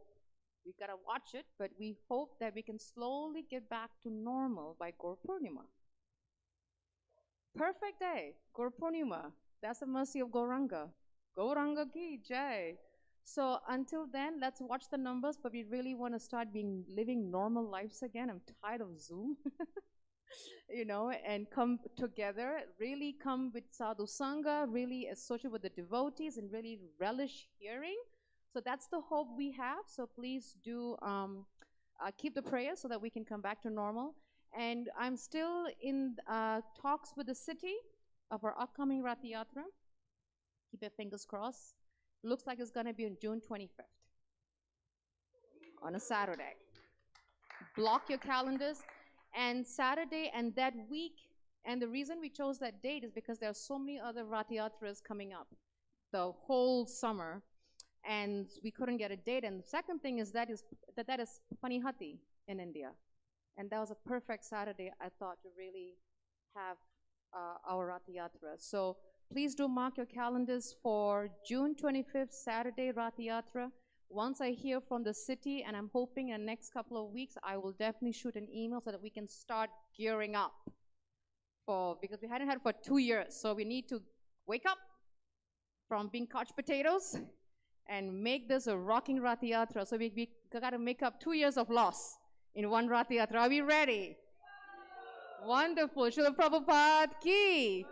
we gotta watch it, but we hope that we can slowly get back to normal by Gaur Purnima. Perfect day, Gaur Purnima. That's the mercy of Gauranga. Gauranga ki jai. So until then, let's watch the numbers, but we really want to start living normal lives again. I'm tired of Zoom, and come together, really come with sadhu sangha, really associate with the devotees and really relish hearing. So that's the hope we have. So please do keep the prayers so that we can come back to normal. And I'm still in talks with the city of our upcoming Rath Yatra. Keep your fingers crossed. Looks like it's going to be on June 25th on a Saturday. Block your calendars. And Saturday and that week, and the reason we chose that date is because there are so many other Rath Yatras coming up the whole summer, and we couldn't get a date. And the second thing is that is Panihati in India. And that was a perfect Saturday, I thought, to really have our Rath Yatra. So please do mark your calendars for June 25th, Saturday, Rath Yatra. Once I hear from the city, and I'm hoping in the next couple of weeks, I will definitely shoot an email so that we can start gearing up because we hadn't had it for 2 years. So we need to wake up from being couch potatoes and make this a rocking Rath Yatra. So we got to make up 2 years of loss in one Rath Yatra. Are we ready? Wonderful. Srila Prabhupada ki.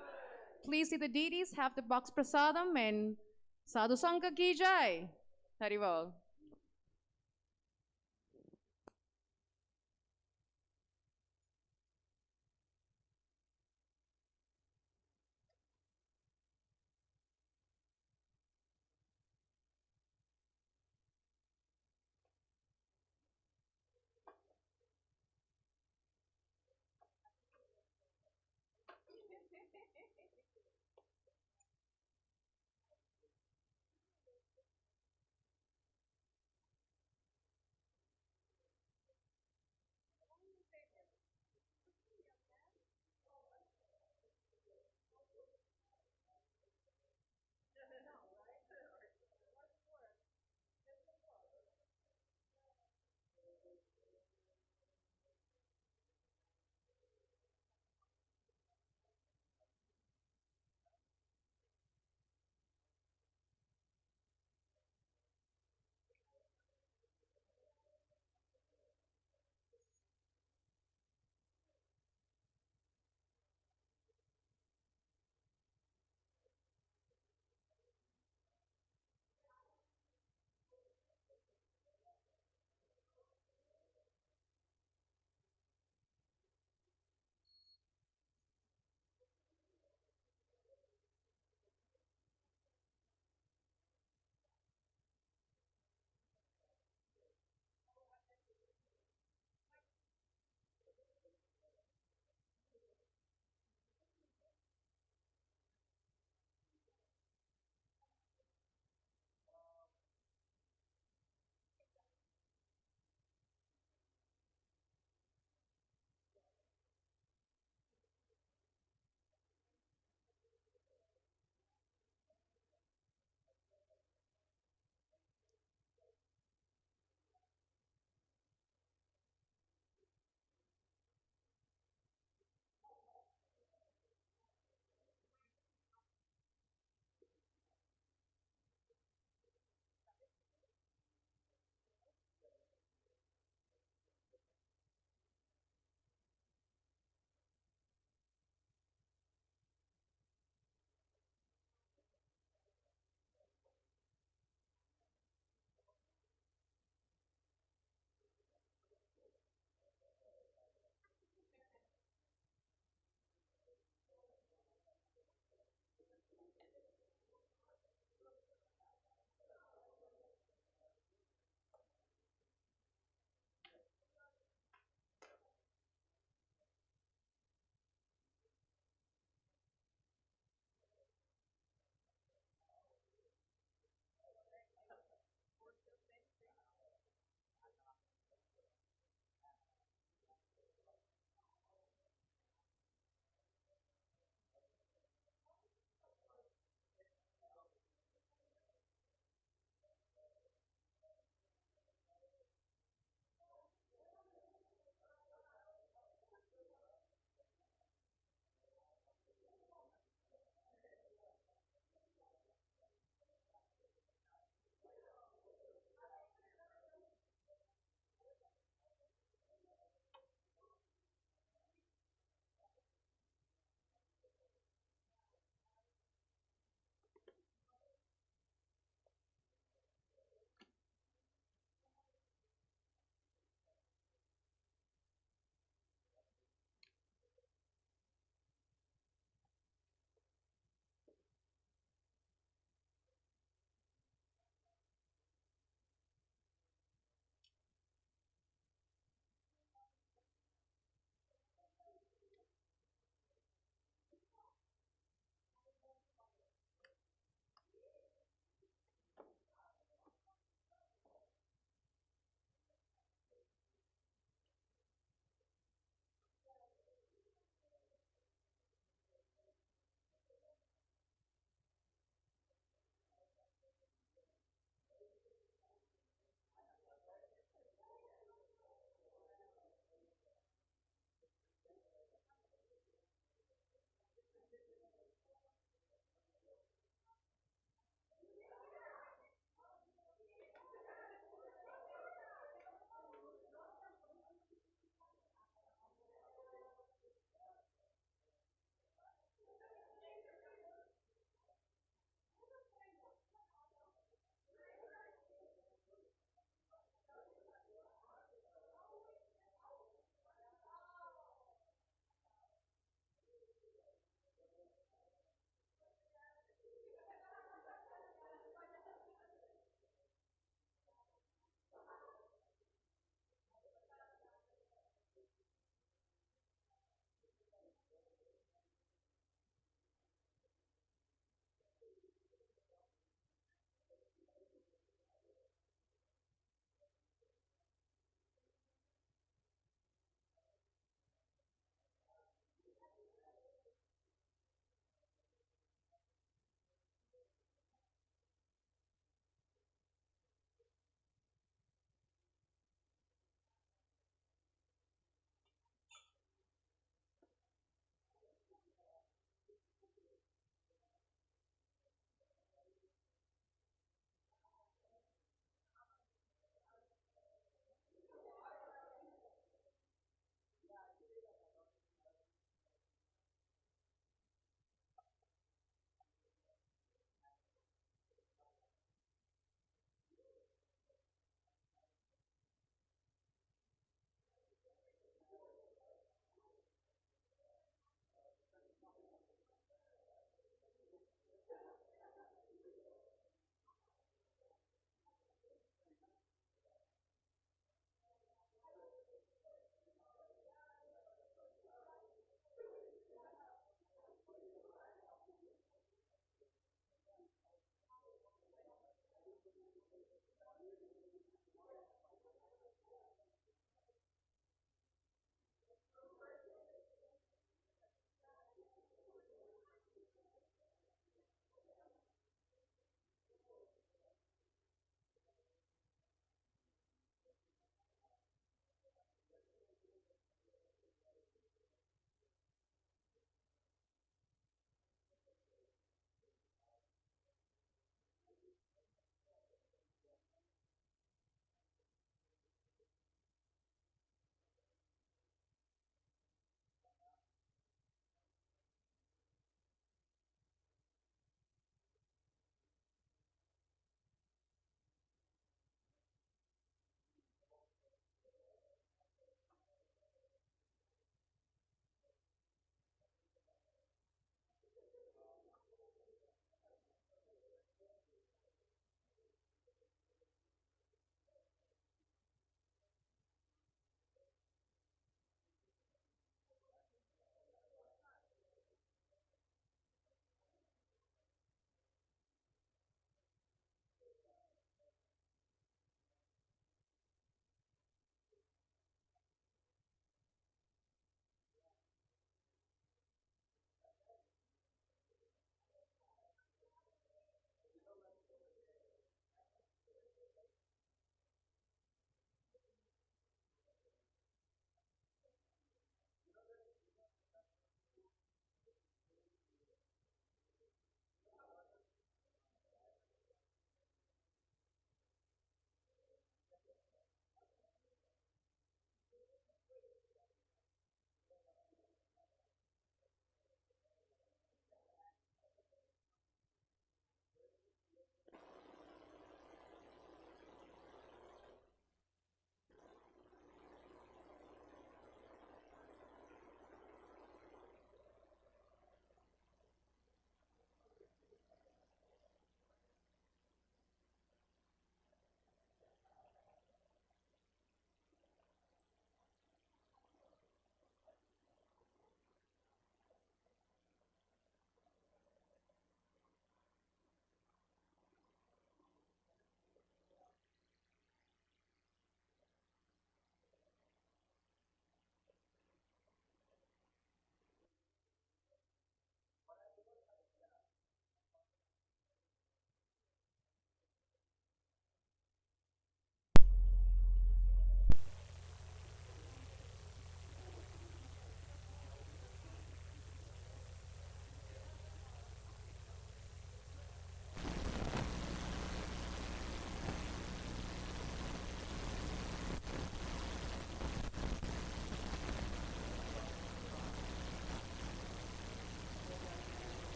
Please see the deities, have the box prasadam, and sadhu sangha ki jai. Haribol.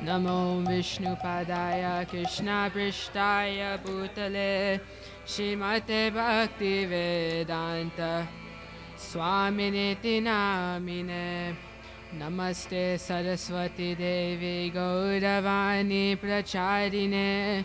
Namo Vishnupadaya Krishna Prishtaya Bhutale Shrimate Bhakti Vedanta Swaminiti Namine Namaste Saraswati Devi Gauravani Pracharine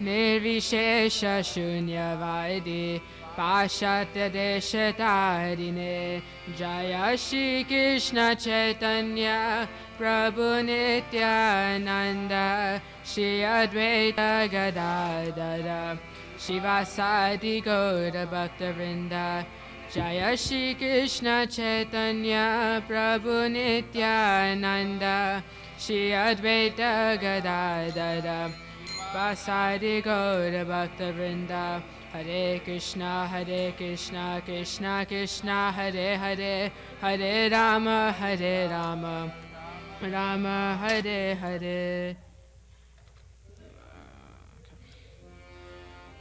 Nirvishesha Shunyavadi Pashatya Deshatarine Jaya Shri Krishna Chaitanya Prabhu Nityananda Shri Advaita Gadadara Shivasadi Gaura Bhaktavinda Jaya Shri Krishna Chaitanya Prabhu Nityananda Shri Advaita Gadadara Vasadi Gaura Bhaktavinda Hare Krishna Krishna Krishna Hare Hare Hare Rama Rama Hare Hare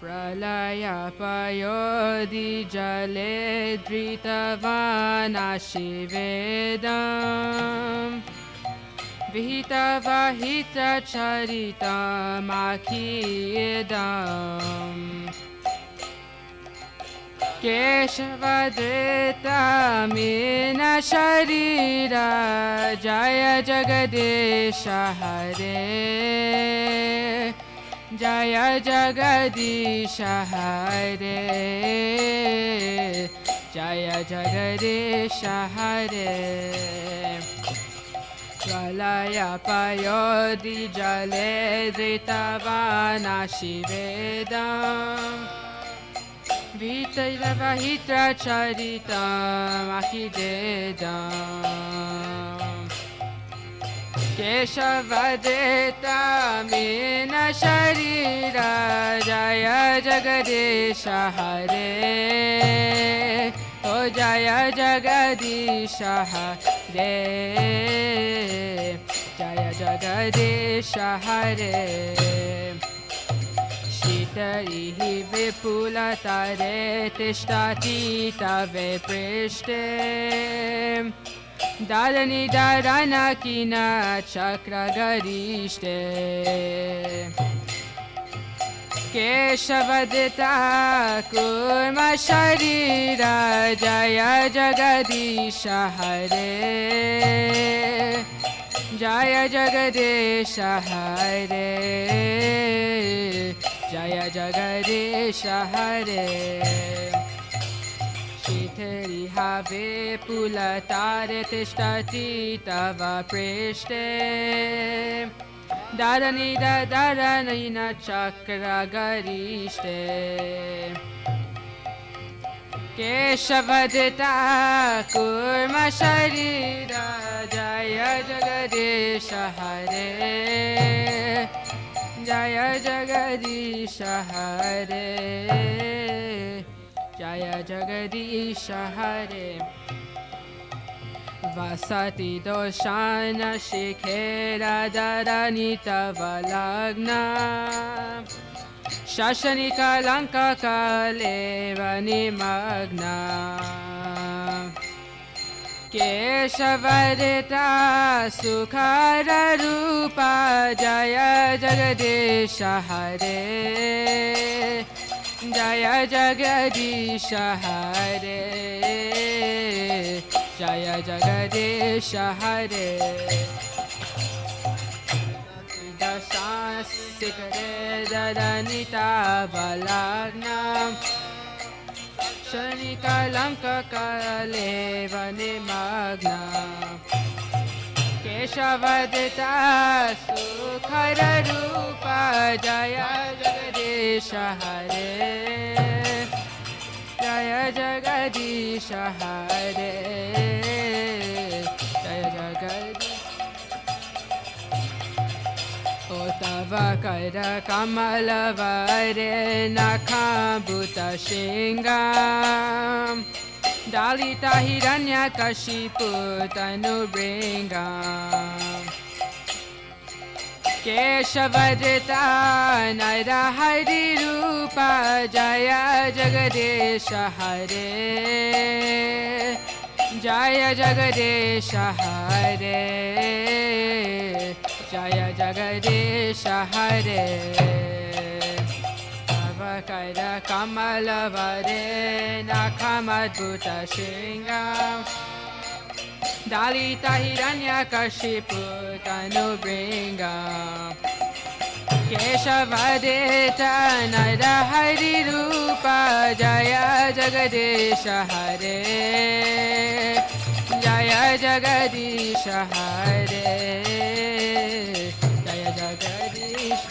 Pralaya Payodi Jale Dritavanashi Vedam Vihita Vahita Charitam Akiyedam Keshavadrita Mina Sharira Jaya Jagadesha Hare Jaya Jagadesha Hare Jaya Jagadesha Hare Pralaya Payodi Jale Dritavanashi Vedam Vita Vahitra Charitam Akidedam Keshavadeta Mina Sharira Jaya Jagadesha Hare O Jaya Jagadesha Hare Jaya Jagadesha Hare Shitarihi Vipulatare Tishtati Tave Prishte Darani Darana Kina Chakra Garishte Keshavadita Kurma Sharira Jaya Jagadesha Hare Jaya Jagadesha Hare Jaya Jagadesha Hare Shitari Have Pulatare Tishtati Tava Prishte Daranida Daranina Chakra Garishte Keshavadita Kurma Sharira Jaya Jagadesha Hare Jaya Jagadesha Hare Jaya Jagadesha Hare Vasati Doshana Shikhera Daranita Valagna Shashanika Lanka Kaleva Nimagna Keshavadita Sukhara Rupa Jaya Jagadesha Hare Jaya Jagadesha Hare Jaya Jagadesha Hare Dasasikare Dadanita Balagna Shanika Lanka Kaleva Nimagna Keshavadita Sukhara Rupa Jaya Jagadesha Hare Jaya Jagadesha Hare Jaya Jagadesha Otavakara Kamalavare Nakambhuta Shingam Dalita Hiranya Kashipu Tanubringam Keshavadita Naira Hari Rupa Jaya Jagadesha Hare Jaya Jagadesha Hare Jaya Jagadisha Hare Avakaira Kamalavare Nakamadbhuta Shringam Dalita Hiranyakashipu Tanubringam Keshavadeta Narahari Rupa Jaya Jagadisha Hare Jaya Jagadisha Hare Jaya Jagadisha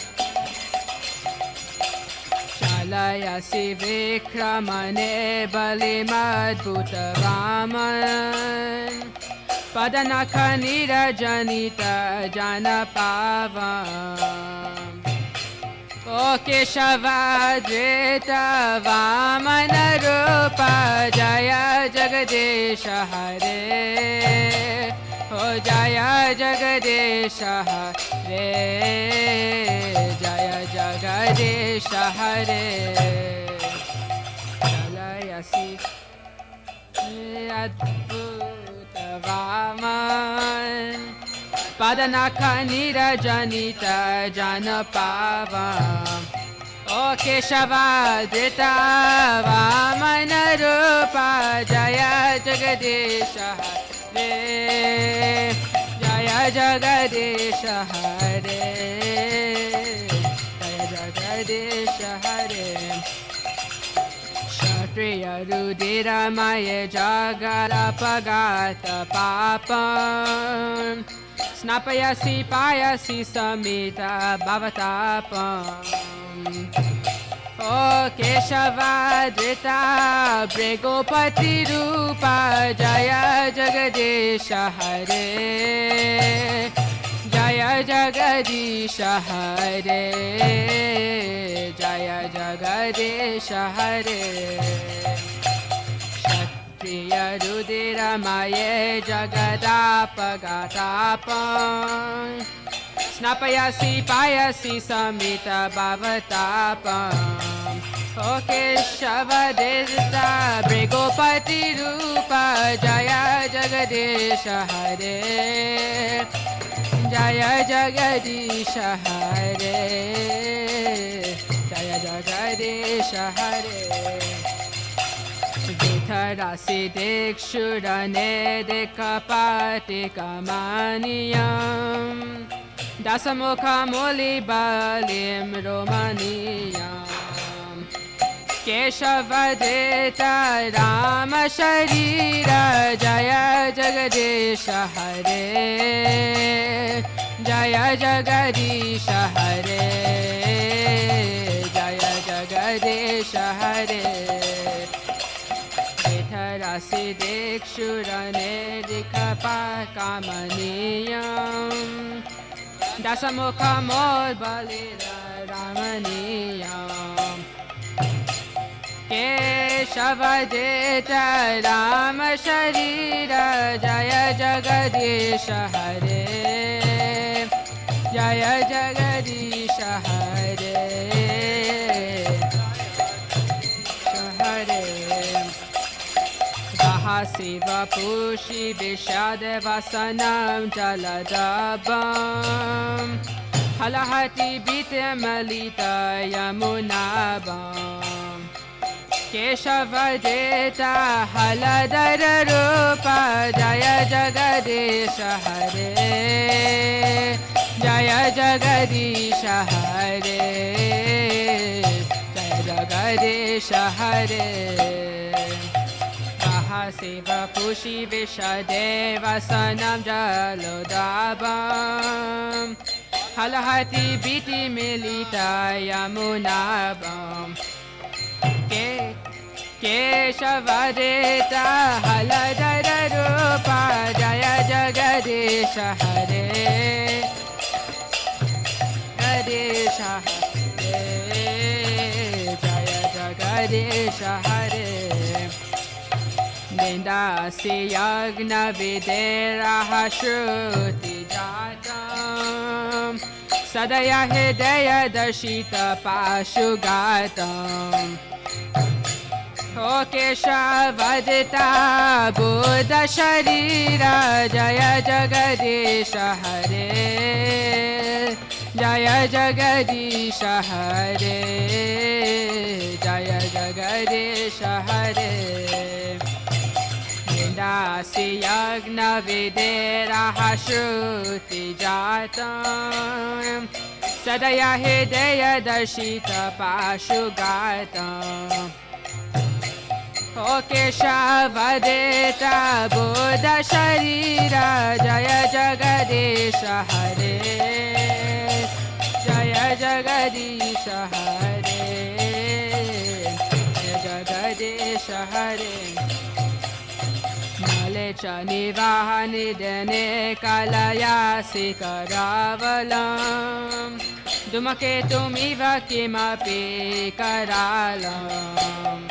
Shalayasi Vikramane Balimadbhuta Vaman Padanaka Nirajanita Janapavam O Keshavadrita Vamana Rupa Jaya Jagadisha Hare O Jaya Jagadisha Hare Jaya Jagadisha Hare Shalayasi Adbhuta Vaman Padanaka Nirajanita Janapavam O Keshavadrita Vamana Rupa Jaya Jagadisha Hare Jaya Jagadisha Hare Jaya Jagadisha Hare Kshatriya Rudira Maya Jagalapagata Papam Snapayasi Payasi Samita Bhavatapam O Keshavadrita Bregopati Rupa Jaya Jagadisha Hare Jaya Jagadisha Hare Jaya Jagadisha Hare Kshatriya Rudira Maye Jagadapagatam Snapayasi Payasi Samita Bhavatapam O Keshavadrita Bregopati Rupa Jaya Jagadisha Hare Jaya Jagadisha Hare Jaya Jagadisha Hare Vitharasi Dikshurane Dekapati Kamaniyam Dasamukha Muli Balim Romaniyam Keshavadrita Rama Sharira Jaya Jagadisha Hare Jaya Jagadisha Hare Jaya Jagadisha Hare Vitharasi Dikshurane Dikapa Kamaniyam Dasamukha Mol Balira Ramaniyam Keshavadrita Rama Sharira Jaya Jagadisha Hare Jaya Jagadisha Hare Hare Vahasiva Pushi Vishade Vasanam Jaladabam Halahati Bite Malita Yamunabam Keshavadrita Haladara Rupa Jaya Jagadisha Hare Jaya Jagadisha Hare Jaya Jagadisha Hare Mahasiva Pushi Vishadeva Sanam Jalodabam Halahati Biti Milita Yamunabam Keshavadrita Haladara Rupa Jaya Jagadisha Hare Jagadisha Hare Jaya Jagadisha Hare Nindasi Yagna Videraha Shruti Jatam Sadaya Hidaya Darshita Pashugatam O Keshavadrita Buddha Sharira Jaya Jagadisha Hare Jaya Jagadisha Hare, Jaya Jagadisha Hare. Vindasi Yagna Videraha Shruti Jatam, Sadaya Hidaya Darshita Pashugatam. O Keshavadeta Buddha Sharira, Jaya Jagadisha Hare, Jaya Jagadisha Hare, Jaya Jagadisha Hare. Malecha Nivahani Dene Kalayasi Karavalam, Dumaketumiva Kimapi Karalam.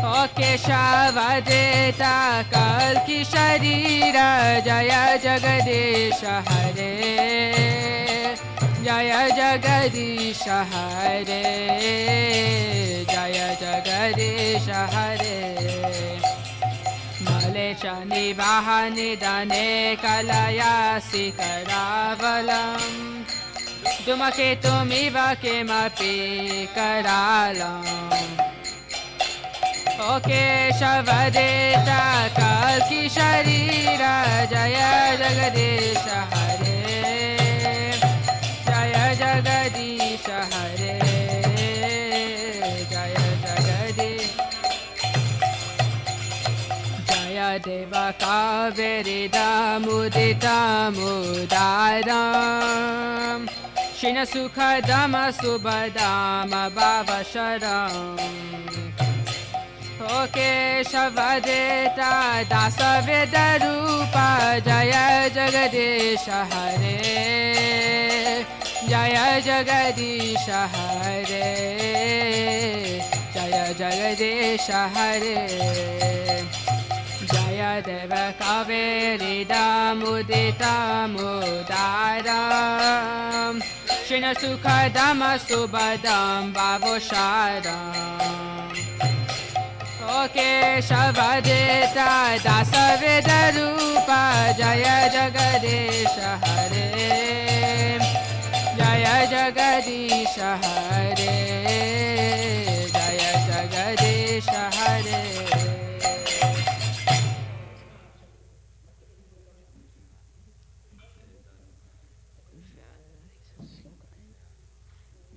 O Keshavadeta Kalki Sharira, Jaya Jagadisha Hare, Jaya Jagadisha Hare, Jaya Jagadisha Hare. Malecha Nivahani Dane Kalayasi Karavalam, Dumaketumiva Kimapi Karalam. O Keshavadeta Kalki Sharira, Jaya Jagadisha Hare, Jaya Jagadisha Hare, Jaya Jagadisha. Jaya Deva Kavirida Mudita Mudaram, Shina Sukha Dama Subhadama Bhava Sharam. O Keshavadeta Dasa Vedarupa, Jaya Jagadisha Hare, Jaya Jagadisha Hare, Jaya Jagadisha Hare. Jaya Deva Kavirida Mudita Mudaram, Shina Sukha Dama Subhadam Bhavosharam. O Keshavadeta Dasa Vedarupa, Jaya Jagadisha Hare, Jaya Jagadisha Hare, Jaya Jagadisha Hare.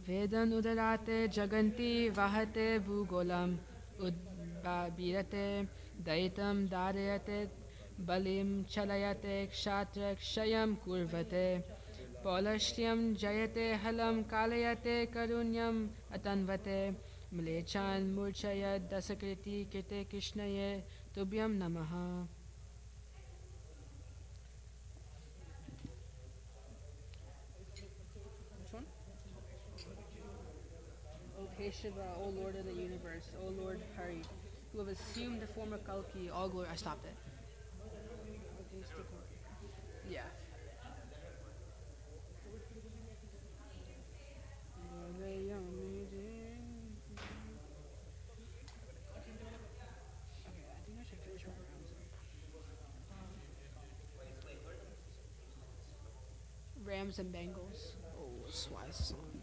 Vedan udarate jaganti vahate bhugolam, Udbabirate daitam darayate balim chalayate kshatra kshayam kurvate, Polashtyam jayate halam kalayate karunyam atanvate, Mlechan murchayat dasakriti kite Krishnaye tubhyam namaha. O Shiva, O Lord of the universe, O Lord Hare, who have assumed the form of Kalki, all glory. I stopped it. Yeah. Okay, I think I should finish my Rams and Bengals. Oh, why is this on?